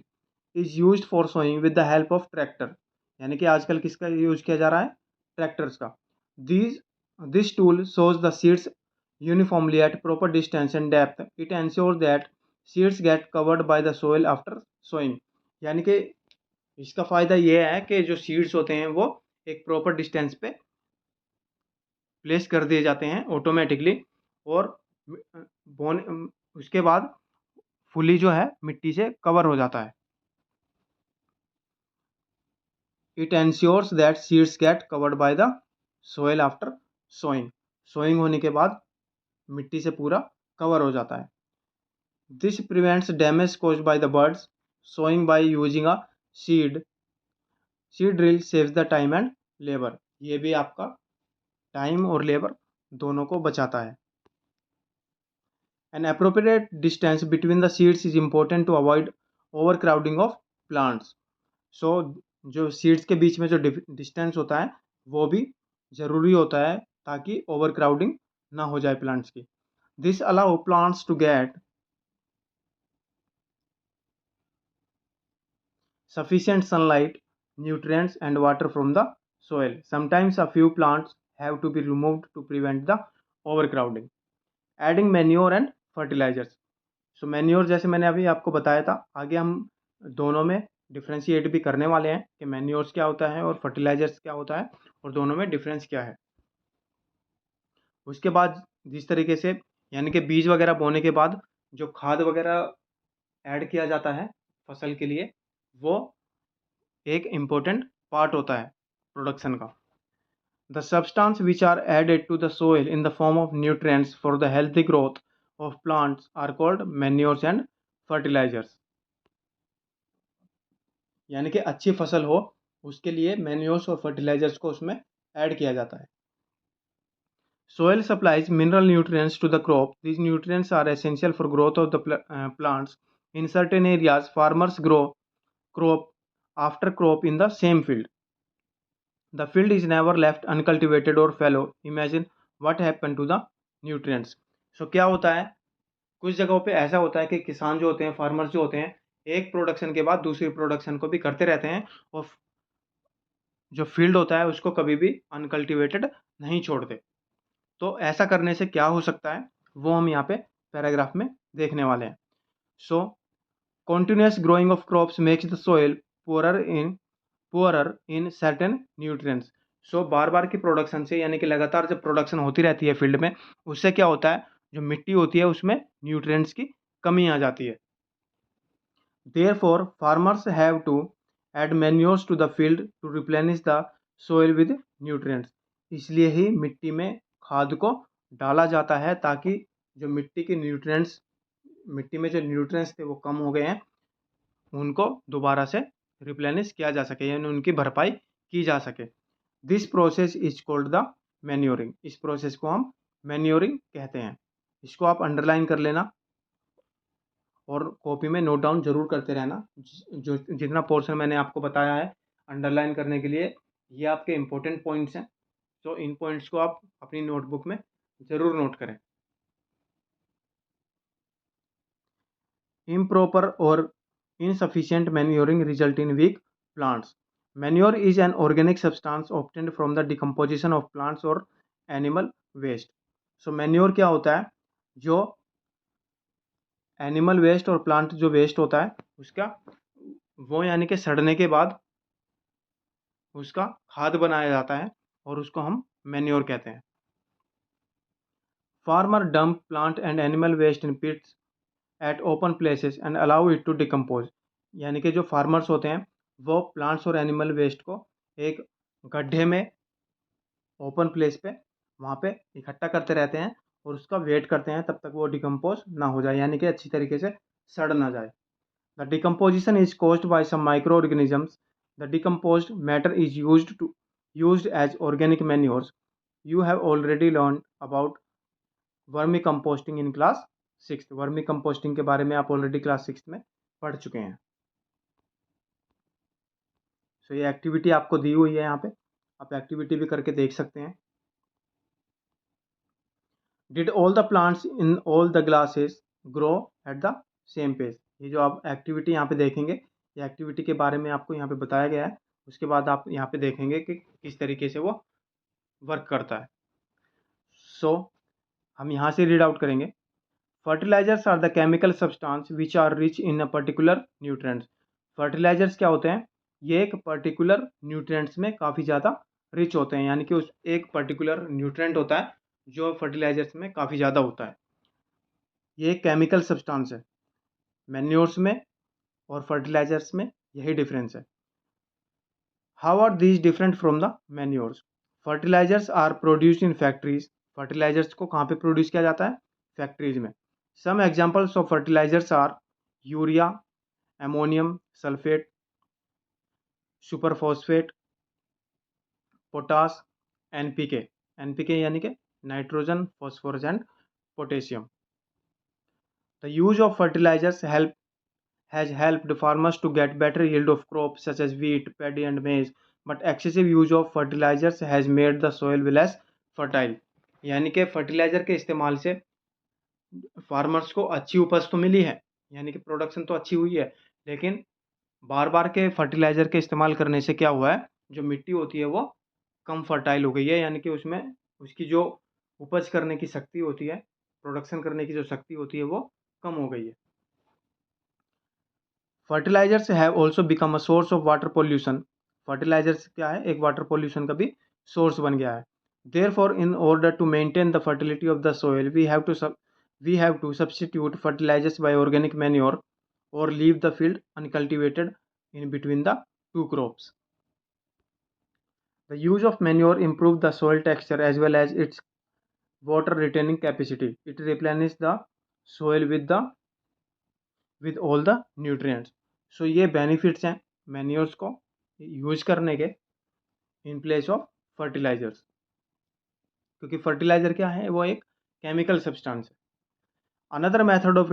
is used for sowing with the help of tractor. यानी कि आजकल किसका यूज किया जा रहा है? ट्रैक्टर्स का। These this tool sows the seeds uniformly at proper distance and depth. It ensure that seeds get covered by the soil after sowing. यानी कि इसका फ़ायदा ये है कि जो सीड्स होते हैं वो एक प्रॉपर डिस्टेंस पे प्लेस कर दिए जाते हैं ऑटोमेटिकली और बोन उसके बाद फुली जो है मिट्टी से कवर हो जाता है। It ensures that seeds get covered by the soil after sowing. Sowing होने के बाद मिट्टी से पूरा कवर हो जाता है। This prevents damage caused by the birds. Sowing by using a seed seed drill saves the time and labour. ये भी आपका टाइम और लेबर दोनों को बचाता है। An appropriate distance between the seeds is important to avoid overcrowding of plants. So जो seeds के बीच में जो डिस्टेंस होता है वो भी ज़रूरी होता है ताकि ओवरक्राउडिंग ना हो जाए प्लांट्स की। This allow plants to get sufficient sunlight, nutrients and water from the soil. Sometimes a few plants have to be removed to prevent the overcrowding. Adding manure and fertilizers. So manure जैसे मैंने अभी आपको बताया था, आगे हम दोनों में डिफ्रेंशिएट भी करने वाले हैं कि मैन्योर्स क्या होता है और फर्टिलाइजर्स क्या होता है और दोनों में डिफरेंस क्या है। उसके बाद जिस तरीके से यानी कि बीज वगैरह बोने के बाद जो खाद वगैरह ऐड किया जाता है फसल के लिए वो एक इम्पोर्टेंट पार्ट होता है प्रोडक्शन का। The substance which are added to the soil in the form of nutrients for the healthy growth of plants are called manures and fertilizers. यानी कि अच्छी फसल हो उसके लिए मैन्योर्स और फर्टिलाइजर्स को उसमें ऐड किया जाता है। Soil supplies mineral nutrients to the crop. These nutrients are essential for growth of the plants. In certain areas, farmers grow crop after crop in the same field. The field is never left uncultivated or fallow. Imagine what happened to the nutrients. So क्या होता है, कुछ जगहों पे ऐसा होता है कि किसान जो होते हैं, फार्मर्स जो होते हैं, एक प्रोडक्शन के बाद दूसरी प्रोडक्शन को भी करते रहते हैं और जो फील्ड होता है उसको कभी भी अनकल्टिवेटेड नहीं छोड़ते। तो ऐसा करने से क्या हो सकता है वो हम यहाँ पे पैराग्राफ में देखने वाले हैं। सो continuous growing of crops makes the soil poorer in certain nutrients. सो बार बार की प्रोडक्शन से यानी कि लगातार जब प्रोडक्शन होती रहती है फील्ड में, उससे क्या होता है जो मिट्टी होती है उसमें न्यूट्रिएंट्स की कमी आ जाती है। Therefore farmers have to add manures to the field to replenish the soil with nutrients. इसलिए ही मिट्टी में खाद को डाला जाता है ताकि जो मिट्टी के न्यूट्रिएंट्स मिट्टी में जो न्यूट्रिएंट्स थे वो कम हो गए हैं उनको दोबारा से रिप्लेनिश किया जा सके यानी उनकी भरपाई की जा सके। This process is called the manuring. इस प्रोसेस को हम मैन्योरिंग कहते हैं। इसको आप अंडरलाइन कर लेना और कॉपी में नोट डाउन जरूर करते रहना। जो जितना पोर्शन मैंने आपको बताया है अंडरलाइन करने के लिए ये आपके इम्पोर्टेंट पॉइंट्स हैं। तो इन पॉइंट्स को आप अपनी नोटबुक में ज़रूर नोट करें। इम्प्रॉपर और insufficient manuring result in weak plants. Manure is an organic substance obtained from the decomposition of plants or animal waste. So manure क्या होता है, जो एनिमल वेस्ट और प्लांट जो वेस्ट होता है उसका वो यानी कि सड़ने के बाद उसका खाद बनाया जाता है और उसको हम मैन्योर कहते हैं। Farmer dump plant and animal waste in pits at open places and allow it to decompose. यानी कि जो फार्मर्स होते हैं वो प्लांट्स और एनिमल वेस्ट को एक गड्ढे में ओपन प्लेस पे वहाँ पे इकट्ठा करते रहते हैं और उसका वेट करते हैं तब तक वो डिकम्पोज ना हो जाए यानी कि अच्छी तरीके से सड़ ना जाए। The decomposition is caused by some microorganisms. The decomposed matter is used as organic manures. You have already learn about vermicomposting in class 6। Vermicomposting के बारे में आप ऑलरेडी क्लास 6 में पढ़ चुके हैं। सो ये एक्टिविटी आपको दी हुई है यहाँ पे, आप एक्टिविटी भी करके देख सकते हैं। Did all the plants in all the glasses grow at the same pace. ये जो आप एक्टिविटी यहाँ पे देखेंगे, ये एक्टिविटी के बारे में आपको यहाँ पे बताया गया है। उसके बाद आप यहाँ पे देखेंगे कि किस तरीके से वो वर्क करता है। सो हम यहाँ से रीड आउट करेंगे। Fertilizers are the chemical substance which are rich in a particular nutrients. Fertilizers क्या होते हैं? ये एक पर्टिकुलर न्यूट्रिएंट्स में काफ़ी ज़्यादा रिच होते हैं, यानी कि उस एक पर्टिकुलर न्यूट्रिएंट होता है जो फर्टिलाइजर्स में काफ़ी ज़्यादा होता है। ये एक केमिकल सब्सटेंस है। मैन्योर्स में और फर्टिलाइजर्स में यही डिफरेंस है। How are these different from the manures? Fertilizers are produced in factories. Fertilizers को कहाँ पे प्रोड्यूस किया जाता है? फैक्ट्रीज में। Some examples of fertilizers are urea, ammonium sulphate, superphosphate, potash, NPK. NPK यानी कि nitrogen, phosphorus and potassium. The use of fertilizers has helped farmers to get better yield of crops such as wheat, paddy and maize, but excessive use of fertilizers has made the soil less fertile। यानी कि fertiliser के इस्तेमाल से farmers को अच्छी उपज तो मिली है, यानी कि प्रोडक्शन तो अच्छी हुई है, लेकिन बार बार के फर्टिलाइजर के इस्तेमाल करने से क्या हुआ है, जो मिट्टी होती है वो कम फर्टाइल हो गई है, यानी कि उसमें उसकी जो उपज करने की शक्ति होती है, प्रोडक्शन करने की जो शक्ति होती है वो कम हो गई है। Fertilizers have also become a source of water pollution. Fertilizers क्या है? एक वाटर पोल्यूशन का भी सोर्स बन गया है। Therefore in order to maintain the fertility of the soil we have to substitute fertilisers by organic manure और leave the field uncultivated in between the two crops. The use of manure improve the soil texture as well as its water retaining capacity. It replenishes the soil with all the nutrients। सो ये benefits हैं manures को use करने के in place of fertilisers, क्योंकि fertiliser क्या है? वो एक केमिकल सब्सटेंस है। Another method of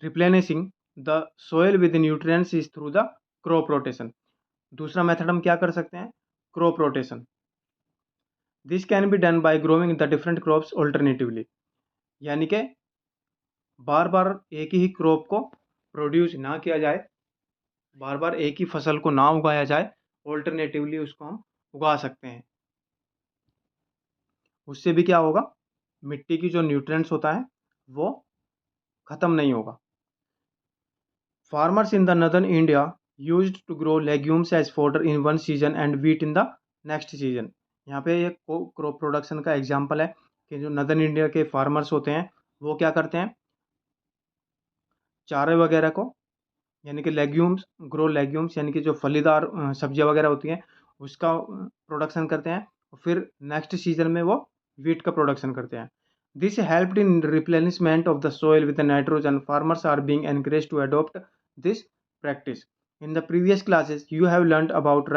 replenishing the soil with nutrients is through the crop rotation. दूसरा मेथड हम क्या कर सकते हैं? Crop rotation. This can be done by growing the different crops alternatively. यानी कि बार बार एक ही क्रॉप को प्रोड्यूस ना किया जाए, बार बार एक ही फसल को ना उगाया जाए, ऑल्टरनेटिवली उसको हम उगा सकते हैं। उससे भी क्या होगा? मिट्टी की जो न्यूट्रिएंट्स होता है वो ख़त्म नहीं होगा। Farmers in the northern India used to grow legumes as fodder in one season and wheat in the next season. यहाँ पे ये क्रॉप प्रोडक्शन का एग्जाम्पल है कि जो नदर्न इंडिया के फार्मर्स होते हैं वो क्या करते हैं, चारे वगैरह को, यानी कि लेग्यूम्स, ग्रो लेग्यूम्स यानी कि जो फलीदार सब्जियां वगैरह होती हैं उसका प्रोडक्शन करते हैं, और फिर नेक्स्ट सीजन में वो वीट का प्रोडक्शन करते हैं। This helped in replenishment of the soil with nitrogen. Farmers are being encouraged to adopt this practice। In the previous classes, you have learned about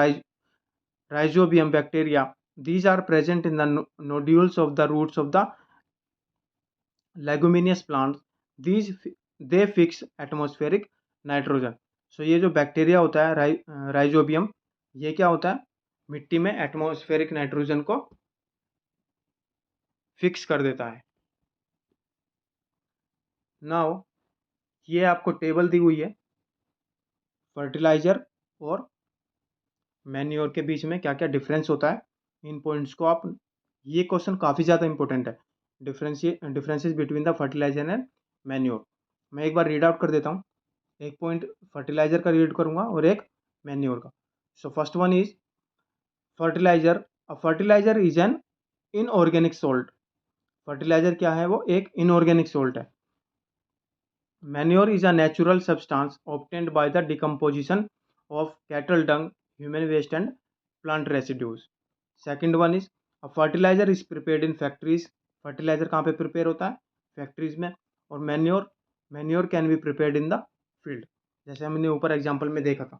rhizobium bacteria. These are present in the nodules of the roots of the leguminous plants। These they fix atmospheric nitrogen। सो ये जो bacteria होता है rhizobium, ये क्या होता है? मिट्टी में एटमॉस्फेरिक नाइट्रोजन को फिक्स कर देता है। नाउ ये आपको टेबल दी हुई है फर्टिलाइजर और मैन्योर के बीच में क्या क्या डिफरेंस होता है। इन पॉइंट्स को आप, ये क्वेश्चन काफ़ी ज़्यादा इंपॉर्टेंट है, differences between the fertilizer and manure. मैं एक बार रीड आउट कर देता हूँ। एक पॉइंट फर्टिलाइजर का रीड करूँगा और एक मैन्योर का। So first one is fertilizer. A fertilizer is an inorganic salt. Fertilizer क्या है? वो एक इनऑर्गेनिक सोल्ट है। Manure is a natural substance obtained by the decomposition of cattle dung, human waste and plant residues। Second one is a fertilizer is prepared in factories। fertilizer कहाँ पे prepare होता है? Factories में। और manure can be prepared in the field. जैसे हमने ऊपर example में देखा था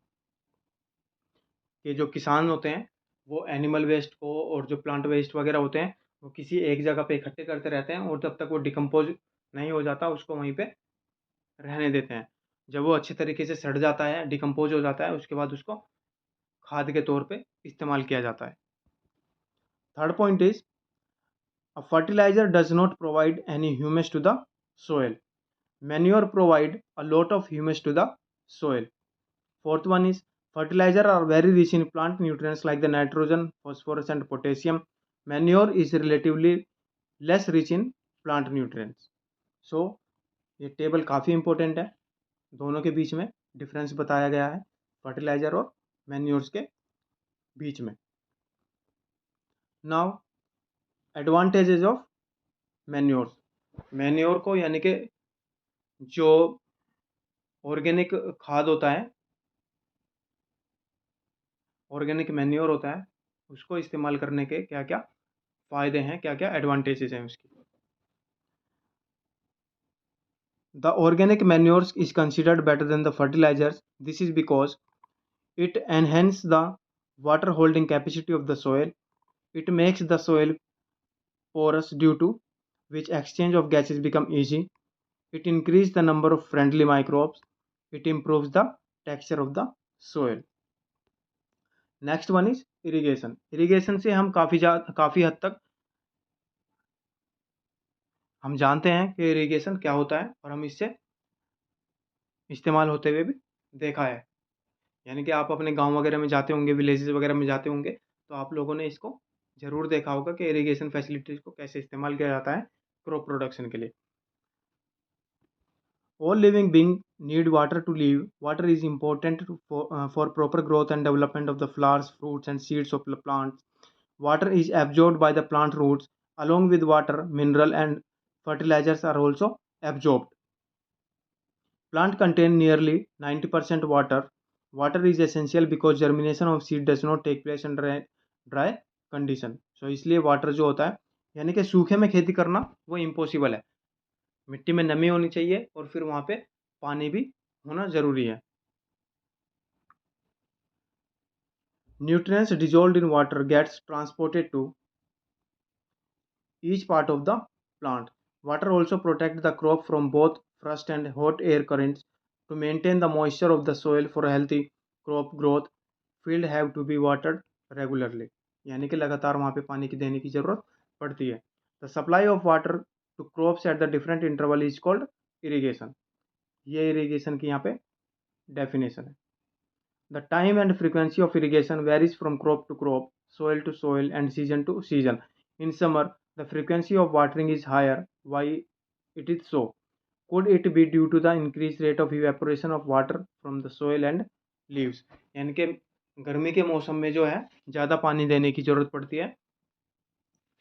कि जो किसान होते हैं वो एनिमल वेस्ट को और जो प्लांट वेस्ट वगैरह होते हैं वो किसी एक जगह पे इकट्ठे करते रहते हैं, और जब तक वो डिकम्पोज नहीं हो जाता उसको वहीं पे रहने देते हैं। जब वो अच्छे तरीके से सड़ जाता है, डिकम्पोज हो जाता है, उसके बाद उसको खाद के तौर पे इस्तेमाल किया जाता है। Third point is a fertilizer does not provide any humus to the soil. Manure provide a lot of humus to the soil. Fourth one is fertilizer are very rich in plant nutrients like the nitrogen, phosphorus and potassium. Manure is relatively less rich in plant nutrients. So ये table काफ़ी important है, दोनों के बीच में difference बताया गया है fertiliser और मैन्योर्स के बीच में। Now advantages of manures, manure को यानी कि जो ऑर्गेनिक खाद होता है, ऑर्गेनिक मैन्योर होता है, उसको इस्तेमाल करने के क्या क्या फ़ायदे हैं, क्या क्या एडवांटेजेस हैं उसकी। The organic manures is considered better than the fertilizers. This is because it enhance the water holding capacity of the soil, it makes the soil porous due to which exchange of gases become easy, it increases the number of friendly microbes, it improves the texture of the soil. Next one is irrigation. Irrigation से हम काफ़ी हद तक हम जानते हैं कि irrigation क्या होता है और हम इससे इस्तेमाल होते हुए भी देखा है। यानी कि आप अपने गांव वगैरह में जाते होंगे, विलेजेस वगैरह में जाते होंगे, तो आप लोगों ने इसको ज़रूर देखा होगा कि इरिगेशन फैसिलिटीज़ को कैसे इस्तेमाल किया जाता है क्रॉप प्रोडक्शन के लिए। All living beings need water to live. Water is important for proper growth and development of the flowers, fruits, and seeds of the plants. Water is absorbed by the plant roots. Along with water, mineral and fertilizers are also absorbed. Plant contain nearly 90% water. Water is essential because germination of seed does not take place under a dry condition. So इसलिए water जो होता है, यानी कि सूखे में खेती करना वो इम्पॉसिबल है। मिट्टी में नमी होनी चाहिए और फिर वहाँ पे पानी भी होना ज़रूरी है। Nutrients dissolved in water gets transported to each part of the plant. Water also protect the crop from both frost and hot air currents to maintain the moisture of the soil for healthy crop growth. Field have to be watered regularly, यानी कि लगातार वहाँ पे पानी की देने की ज़रूरत पड़ती है। The supply of water to crops at the different interval is called irrigation. ये इरीगेशन की यहाँ पे डेफिनेशन है। The time and frequency of irrigation varies from crop to crop, soil to soil, and season to season. In summer, the frequency of watering is higher. Why it is so? Could it be due to the increased rate of evaporation of water from the soil and leaves? यानी कि गर्मी के मौसम में जो है ज़्यादा पानी देने की ज़रूरत पड़ती है।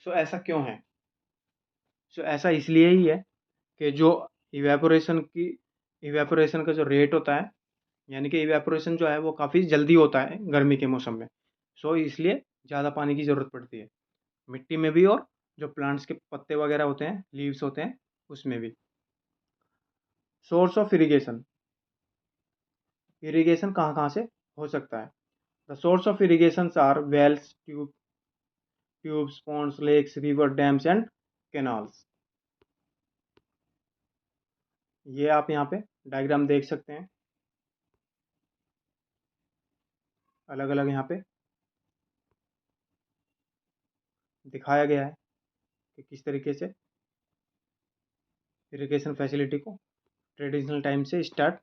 सो ऐसा क्यों है? सो ऐसा इसलिए ही है कि जो इवेपोरेशन का जो रेट होता है, यानी कि इवेपोरेशन जो है वो काफ़ी जल्दी होता है गर्मी के मौसम में। सो इसलिए ज़्यादा पानी की ज़रूरत पड़ती है मिट्टी में भी और जो प्लांट्स के पत्ते वगैरह होते हैं, लीव्स होते हैं, उसमें भी। सोर्स ऑफ इरिगेशन, इरिगेशन कहाँ कहाँ से हो सकता है? The source of irrigation are wells, tubes, ponds, lakes, river, dams and canals. ये आप यहाँ पे डायग्राम देख सकते हैं, अलग अलग यहाँ पे दिखाया गया है कि किस तरीके से इरिगेशन फैसिलिटी को ट्रेडिशनल टाइम से स्टार्ट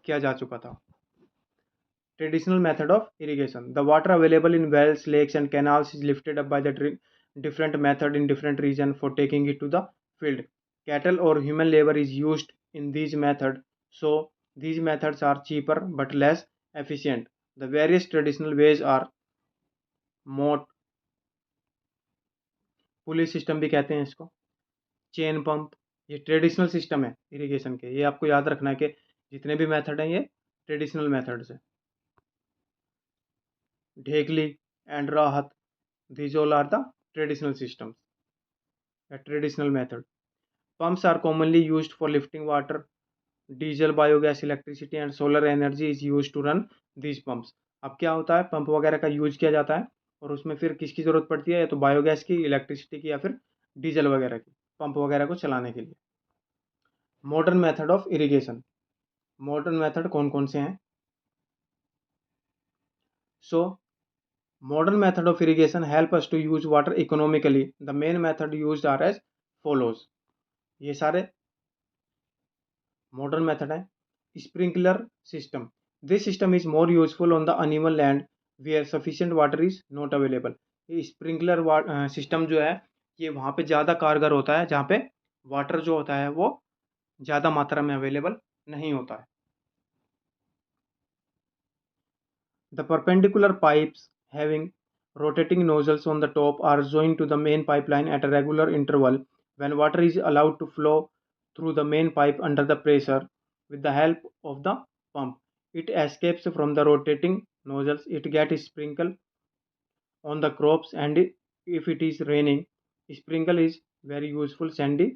किया जा चुका था। Traditional method of irrigation. The water available in wells, lakes and canals is lifted up by the different method in different region for taking it to the field. Cattle or human labor is used in these method, so these methods are cheaper but less efficient. The various traditional ways are मोट, पुली system भी कहते हैं इसको, chain pump, ये traditional system है irrigation के। ये आपको याद रखना है कि जितने भी मेथड हैं ये ट्रेडिशनल मेथड्स हैं। ढेकली एंड राहत, these all are the traditional systems, a traditional method. Pumps are commonly used for lifting water. Diesel, biogas, electricity and solar energy is used to run these pumps. अब क्या होता है, pump वगैरह का use किया जाता है और उसमें फिर किसकी ज़रूरत पड़ती है, या तो बायोगैस की, इलेक्ट्रिसिटी की, या फिर डीजल वगैरह की, पंप वगैरह को चलाने के लिए। Modern method of irrigation, modern method कौन कौन से हैं? सो modern method of irrigation help us to use water economically. The main method used are as follows. ये सारे modern method हैं. Sprinkler system. This system is more useful on the uneven land where sufficient water is not available. ये sprinkler system जो है ये वहाँ पे ज़्यादा कारगर होता है जहाँ पे वाटर जो होता है वो ज़्यादा मात्रा में अवेलेबल नहीं होता है. The perpendicular pipes having rotating nozzles on the top are joined to the main pipeline at a regular interval. When water is allowed to flow through the main pipe under the pressure with the help of the pump, it escapes from the rotating nozzles. It gets sprinkled on the crops, and if it is raining, sprinkle is very useful sandy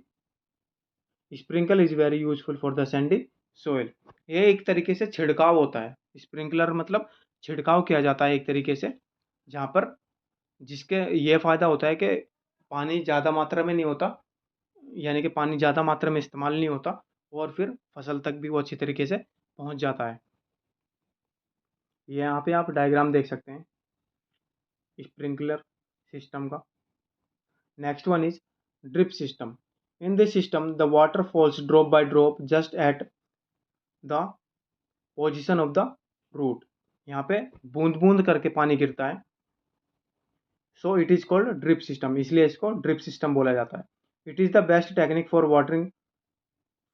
sprinkle is very useful for the Sandy soil. ये एक तरीके से छिड़काव होता है. Sprinkler मतलब छिड़काव किया जाता है एक तरीके से, जहाँ पर जिसके ये फ़ायदा होता है कि पानी ज़्यादा मात्रा में नहीं होता, यानी कि पानी ज़्यादा मात्रा में इस्तेमाल नहीं होता और फिर फसल तक भी वो अच्छी तरीके से पहुँच जाता है. ये यहाँ पे आप डायग्राम देख सकते हैं स्प्रिंकलर सिस्टम का. Next one is drip system. In this system, the water falls drop by drop just at the position of the root. यहाँ पे बूंद बूंद करके पानी गिरता है. So it is called drip system, इसलिए इसको ड्रिप सिस्टम बोला जाता है. It is the best technique for watering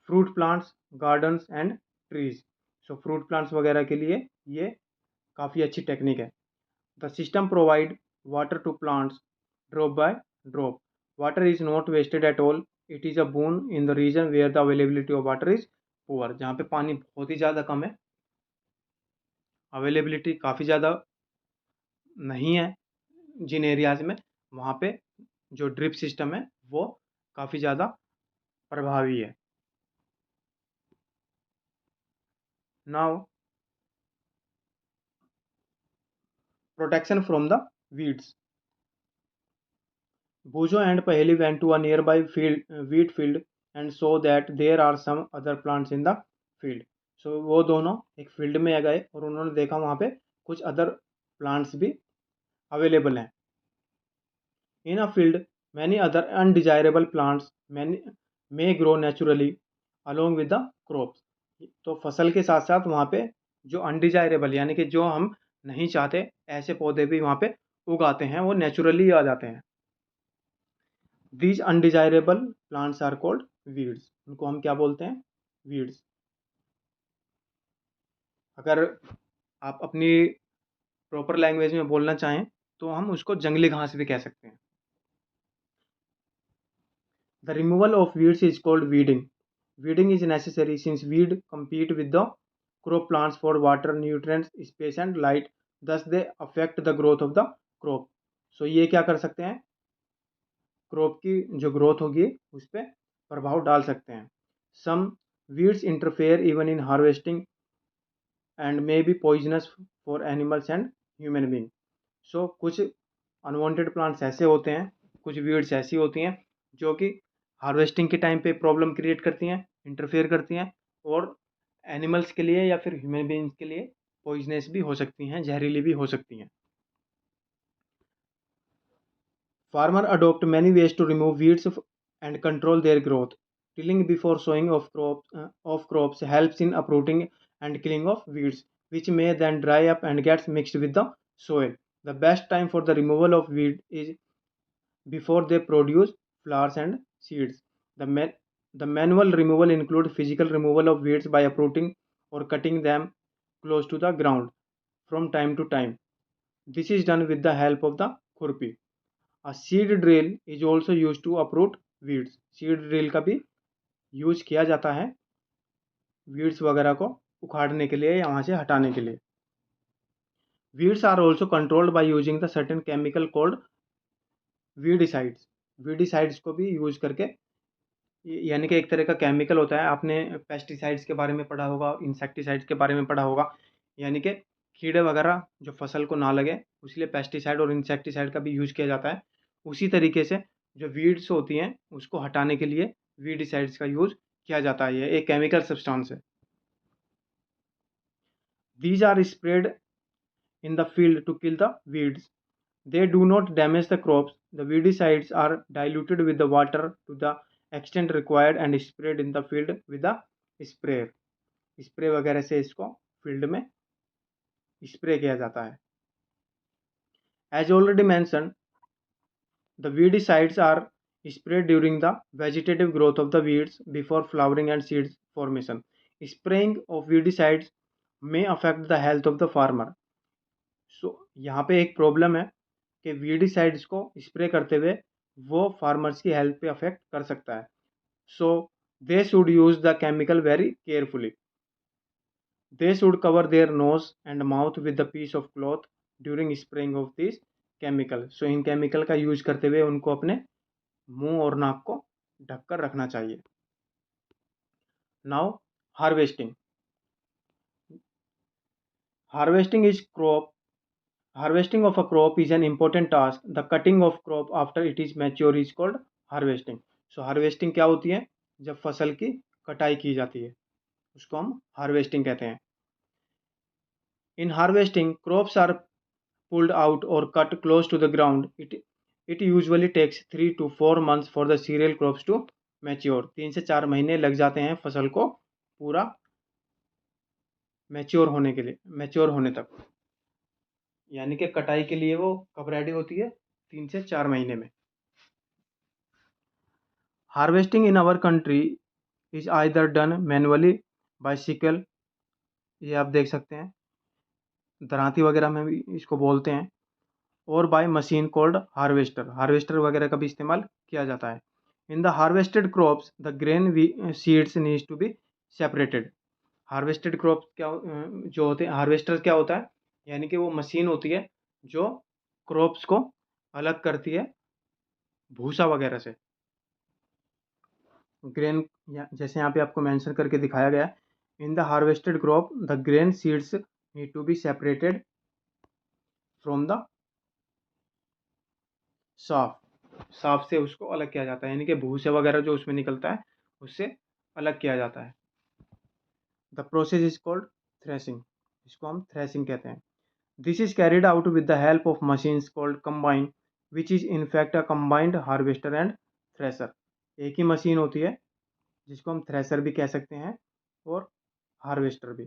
fruit plants, gardens and trees. So fruit plants वगैरह के लिए ये काफ़ी अच्छी टेक्निक है. The system provide water to plants drop by drop. Water is not wasted at all. It is a boon in the region where the availability of water is poor. जहाँ पे पानी बहुत ही ज़्यादा कम है, अवेलेबिलिटी काफ़ी ज़्यादा नहीं है जिन एरियाज में, वहाँ पे जो ड्रिप सिस्टम है वो काफ़ी ज़्यादा प्रभावी है. Now protection from the weeds. Bujo and Paheli went to a nearby wheat field and saw that there are some other plants in the field. So वो दोनों एक फील्ड में गए और उन्होंने देखा वहाँ पे कुछ अदर प्लांट्स भी अवेलेबल हैं. In a field, many other undesirable plants may grow naturally along with the crops. तो फसल के साथ साथ वहाँ पे जो अनडिजायरेबल यानी कि जो हम नहीं चाहते ऐसे पौधे भी वहाँ पे उगाते हैं, वो नेचुरली आ जाते हैं. These undesirable plants are called weeds. उनको हम क्या बोलते हैं? weeds. अगर आप अपनी प्रॉपर लैंग्वेज में बोलना चाहें तो हम उसको जंगली घास भी कह सकते हैं. The removal of weeds is called weeding. Weeding is necessary since weed compete with the crop plants for water, nutrients, space and light. Thus they affect the growth of the crop. So ये क्या कर सकते हैं? Crop की जो growth होगी उस पर प्रभाव डाल सकते हैं. Some weeds interfere even in harvesting and may be poisonous for animals and human being. So कुछ अनवांटेड प्लांट्स ऐसे होते हैं, कुछ वीड्स ऐसी होती हैं जो कि हार्वेस्टिंग के टाइम पे प्रॉब्लम क्रिएट करती हैं, इंटरफेयर करती हैं और एनिमल्स के लिए या फिर ह्यूमन बीइंग्स के लिए पॉइजनस भी हो सकती हैं, जहरीली भी हो सकती हैं. Farmers adopt many ways to remove weeds and control their growth. Tilling before sowing of crops helps in uprooting and killing of weeds, which may then dry up and gets mixed with the soil. The best time for the removal of weed is before they produce flowers and seeds. The manual removal includes physical removal of weeds by uprooting or cutting them close to the ground from time to time. This is done with the help of the khurpi. A seed drill is also used to uproot weeds. Seed drill का भी use किया जाता है weeds वगैरह को उखाड़ने के लिए या वहाँ से हटाने के लिए. Weeds are also controlled by using the certain chemical called weedicides. Weedicides को भी यूज करके, यानी कि एक तरह का केमिकल होता है. आपने पेस्टिसाइड्स के बारे में पढ़ा होगा, इंसेक्टिसाइड्स के बारे में पढ़ा होगा, यानी कि कीड़े वगैरह जो फसल को ना लगे उसलिए पेस्टिसाइड और इंसेक्टिसाइड का भी यूज किया जाता है. उसी तरीके से जो वीड्स होती हैं उसको हटाने के लिए वीडिसाइड्स का यूज किया जाता है. ये एक केमिकल सब्सटेंस है. These are sprayed in the field to kill the weeds. They do not damage the crops. The weedicides are diluted with the water to the extent required and sprayed in the field with a sprayer. Spray वगैरह से इसको field में spray किया जाता है. As already mentioned, the weedicides are sprayed during the vegetative growth of the weeds before flowering and seed formation. Spraying of weedicides may affect the health of the farmer. So यहाँ पे एक problem है कि weedicides को spray करते हुए वो farmers की हेल्थ पे अफेक्ट कर सकता है. So they should use the chemical very carefully. They should cover their nose and mouth with a piece of cloth during spraying of this chemical. So in chemical का use करते हुए उनको अपने मुंह और नाक को ढककर रखना चाहिए. Now harvesting. Harvesting is crop. Harvesting of a crop is an important task. The cutting of crop after it is mature is called harvesting. So harvesting क्या होती है? जब फसल की कटाई की जाती है उसको हम हार्वेस्टिंग कहते हैं. In harvesting, crops are pulled out or cut close to the ground. It usually takes 3 to 4 months for the cereal crops to mature. 3 से 4 महीने लग जाते हैं फसल को पूरा मैच्योर होने तक. यानी कि कटाई के लिए वो कब रेडी होती है? 3 से 4 महीने में. Harvesting in our country is either done manually by sickle, ये आप देख सकते हैं, दरांती वगैरह में भी इसको बोलते हैं, और बाय मशीन कॉल्ड हार्वेस्टर वगैरह का भी इस्तेमाल किया जाता है. In the harvested crops the grain seeds needs to be separated. Harvested crop क्या जो होते हैं, हार्वेस्टर क्या होता है? यानी कि वो मशीन होती है जो क्रॉप्स को अलग करती है भूसा वगैरह से. ग्रेन जैसे यहाँ पे आपको मेंशन करके दिखाया गया है, in the harvested crop the grain seeds need to be separated from the साफ से उसको अलग किया जाता है. यानी कि भूसे वगैरह जो उसमें निकलता है उससे अलग किया जाता है. The process is called threshing. इसको हम थ्रेसिंग कहते हैं. This is carried out with the help of machines called combine which is in fact a combined harvester and thresher. एक ही मशीन होती है जिसको हम थ्रेसर भी कह सकते हैं और हार्वेस्टर भी.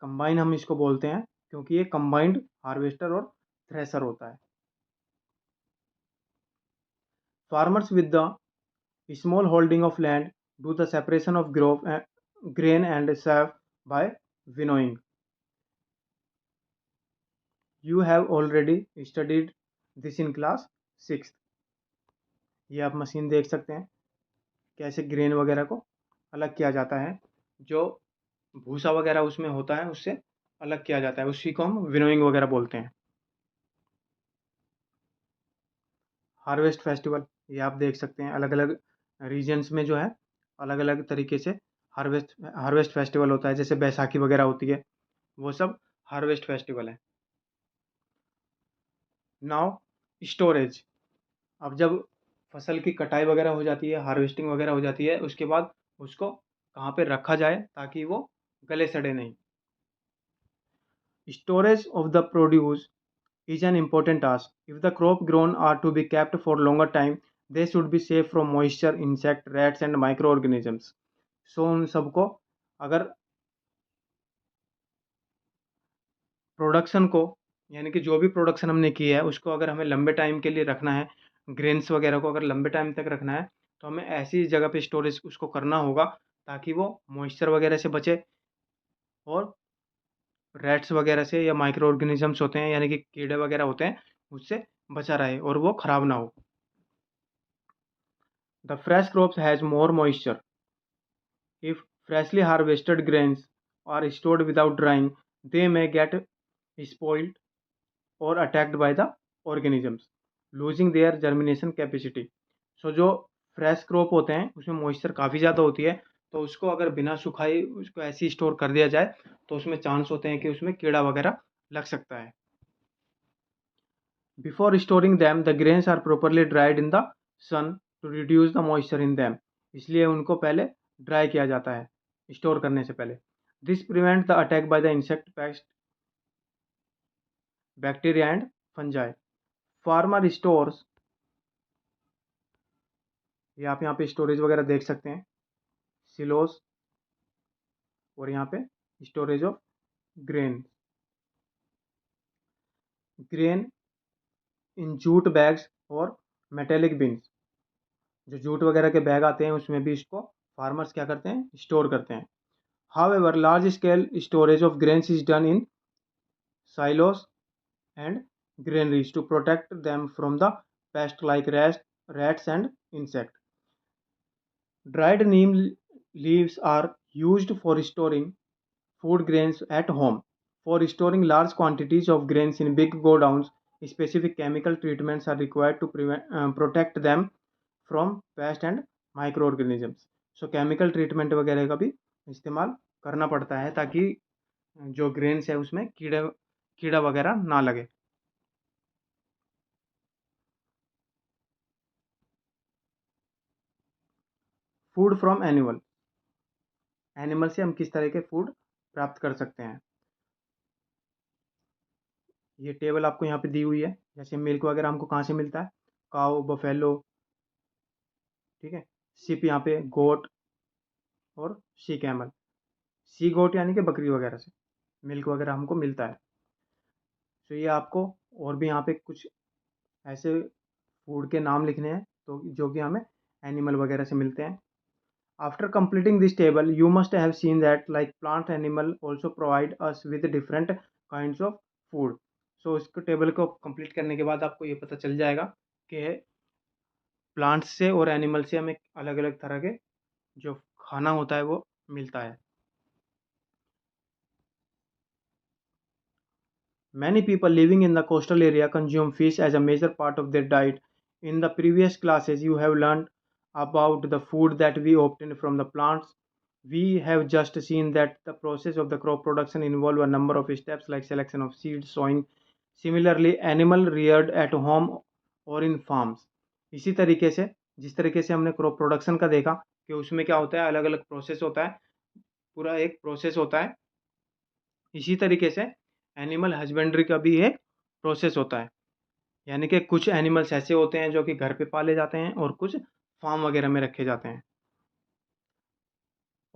कंबाइन हम इसको बोलते हैं क्योंकि ये कंबाइंड हार्वेस्टर और थ्रेसर होता है. Farmers with the small holding of land do the separation of grain and chaff by winnowing. You have already studied this in class 6th. ये आप मशीन देख सकते हैं कैसे ग्रेन वगैरह को अलग किया जाता है. जो भूसा वगैरह उसमें होता है उससे अलग किया जाता है, उसी को हम विनोइंग वगैरह बोलते हैं. हार्वेस्ट फेस्टिवल, ये आप देख सकते हैं अलग अलग रीजन्स में जो है अलग अलग तरीके से हार्वेस्ट फेस्टिवल होता है. जैसे बैसाखी वगैरह होती है, वो सब हार्वेस्ट फेस्टिवल है. Now storage. अब जब फसल की कटाई वगैरह हो जाती है, हार्वेस्टिंग वगैरह हो जाती है, उसके बाद उसको कहाँ पे रखा जाए ताकि वो गले सड़े नहीं. Storage of the produce is an important task. If the crop grown are to be kept for longer time, they should be safe from moisture, insect, rats and microorganisms. So उन सबको अगर प्रोडक्शन को, यानी कि जो भी production हमने की है उसको अगर हमें लंबे टाइम के लिए रखना है, ग्रेन्स वगैरह को अगर लंबे टाइम तक रखना है, तो हमें ऐसी जगह पे स्टोरेज उसको करना होगा ताकि वो मॉइस्चर वगैरह से बचे और रैट्स वगैरह से या माइक्रो ऑर्गेनिजम्स होते हैं यानी कि कीड़े वगैरह होते हैं उससे बचा रहे और वो ख़राब ना हो. The fresh crops has more moisture. If freshly harvested grains are stored without drying, they may get spoiled or attacked by the organisms, losing their germination capacity. So जो फ्रेश क्रॉप होते हैं उसमें मॉइस्चर काफ़ी ज़्यादा होती है, तो उसको अगर बिना सुखाए उसको ऐसे ही स्टोर कर दिया जाए तो उसमें चांस होते हैं कि उसमें कीड़ा वगैरह लग सकता है. Before storing them, the grains are properly dried in the sun to reduce the moisture in them. इसलिए उनको पहले ड्राई किया जाता है स्टोर करने से पहले। This prevent the attack by the insect, paste, bacteria and fungi. Farmer stores, ये आप यहाँ पे स्टोरेज वगैरह देख सकते हैं, सिलोस, और यहाँ पे storage of grain, grain in jute bags और मेटेलिक बिन्स। जो जूट वगैरह के बैग आते हैं उसमें भी इसको फार्मर्स क्या करते हैं, स्टोर करते हैं। However large scale storage of grains is done in silos and granaries to protect them from the pests like rats and insects. Dried neem leaves are used for storing food grains at home. For storing large quantities of grains in big godowns, specific chemical treatments are required to protect them from pests and microorganisms. So chemical treatment वगैरह का भी इस्तेमाल करना पड़ता है ताकि जो grains है उसमें कीड़ा वगैरह ना लगे। फूड फ्रॉम एनिमल, एनिमल से हम किस तरह के फूड प्राप्त कर सकते हैं। ये टेबल आपको यहाँ पे दी हुई है। जैसे मिल्क वगैरह हमको कहाँ से मिलता है, काऊ, बफेलो, ठीक है, सिप यहाँ पे गोट और सी कैमल। सी गोट यानी कि बकरी वगैरह से मिल्क वगैरह हमको मिलता है। तो ये आपको और भी यहाँ पे कुछ ऐसे फूड के नाम लिखने हैं तो जो कि हमें एनिमल वगैरह से मिलते हैं। After completing this table, you must have seen that like plant animal also provide us with different kinds of food. So इसको टेबल को कंप्लीट करने के बाद आपको ये पता चल जाएगा कि प्लांट्स से और एनिमल से हमें अलग अलग तरह के जो खाना होता है वो मिलता है। Many people living in the coastal area consume fish as a major part of their diet. In the previous classes, you have learned about the food that we obtain from the plants. We have just seen that the process of the crop production involve a number of steps like selection of seeds, sowing. Similarly, animal reared at home or in farms. इसी तरीके से जिस तरीके से हमने crop production का देखा कि उसमें क्या होता है, अलग अलग प्रोसेस होता है, पूरा एक प्रोसेस होता है। इसी तरीके से एनिमल हस्बेंड्री का भी एक प्रोसेस होता है, यानी कि कुछ एनिमल्स ऐसे होते हैं जो कि घर पे पाले जाते हैं और कुछ फार्म वगैरह में रखे जाते हैं।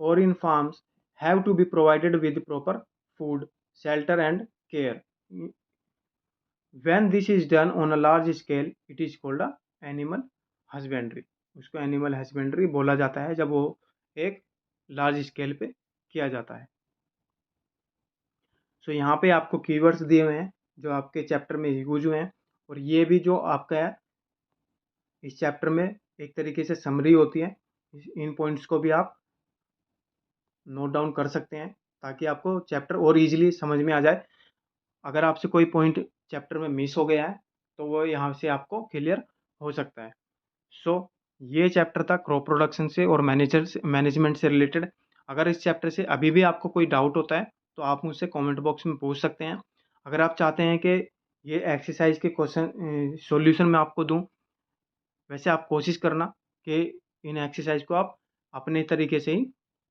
और in farms have to be provided with proper food, shelter and care. When this is done on a large scale it is called a animal husbandry. उसको एनिमल हस्बेंड्री बोला जाता है जब वो एक लार्ज स्केल पे किया जाता है। सो यहाँ पे आपको कीवर्ड्स दिए हुए हैं जो आपके चैप्टर में यूज हुए हैं, और ये भी जो आपका है इस चैप्टर में एक तरीके से समरी होती है। इन पॉइंट्स को भी आप नोट डाउन कर सकते हैं ताकि आपको चैप्टर और इजीली समझ में आ जाए। अगर आपसे कोई पॉइंट चैप्टर में मिस हो गया है तो वो यहाँ से आपको क्लियर हो सकता है। सो ये चैप्टर था क्रॉप प्रोडक्शन से और मैनेजमेंट से रिलेटेड। अगर इस चैप्टर से अभी भी आपको कोई डाउट होता है तो आप मुझसे कमेंट बॉक्स में पूछ सकते हैं। अगर आप चाहते हैं कि ये एक्सरसाइज के क्वेश्चन सॉल्यूशन मैं आपको दूं, वैसे आप कोशिश करना कि इन एक्सरसाइज को आप अपने तरीके से ही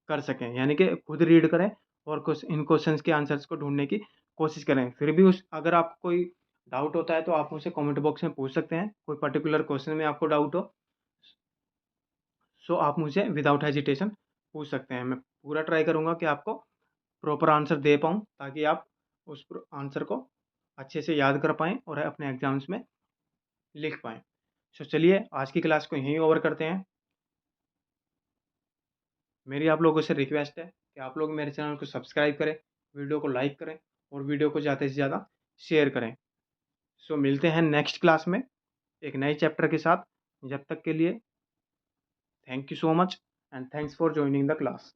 कर सकें, यानी कि खुद रीड करें और कुछ इन क्वेश्चंस के आंसर्स को ढूंढने की कोशिश करें। फिर भी उस अगर आपको कोई डाउट होता है तो आप मुझसे कमेंट बॉक्स में पूछ सकते हैं। कोई पर्टिकुलर क्वेश्चन में आपको डाउट हो सो आप मुझे विदाउट हेजिटेशन पूछ सकते हैं। मैं पूरा ट्राई करूँगा कि आपको प्रॉपर आंसर दे पाऊँ ताकि आप उस आंसर को अच्छे से याद कर पाएँ और अपने एग्जाम्स में लिख पाएँ। सो चलिए आज की क्लास को यहीं ओवर करते हैं। मेरी आप लोगों से रिक्वेस्ट है कि आप लोग मेरे चैनल को सब्सक्राइब करें, वीडियो को लाइक करें और वीडियो को ज़्यादा से ज़्यादा शेयर करें। सो मिलते हैं नेक्स्ट क्लास में एक नए चैप्टर के साथ। जब तक के लिए thank you so much and thanks for joining the class.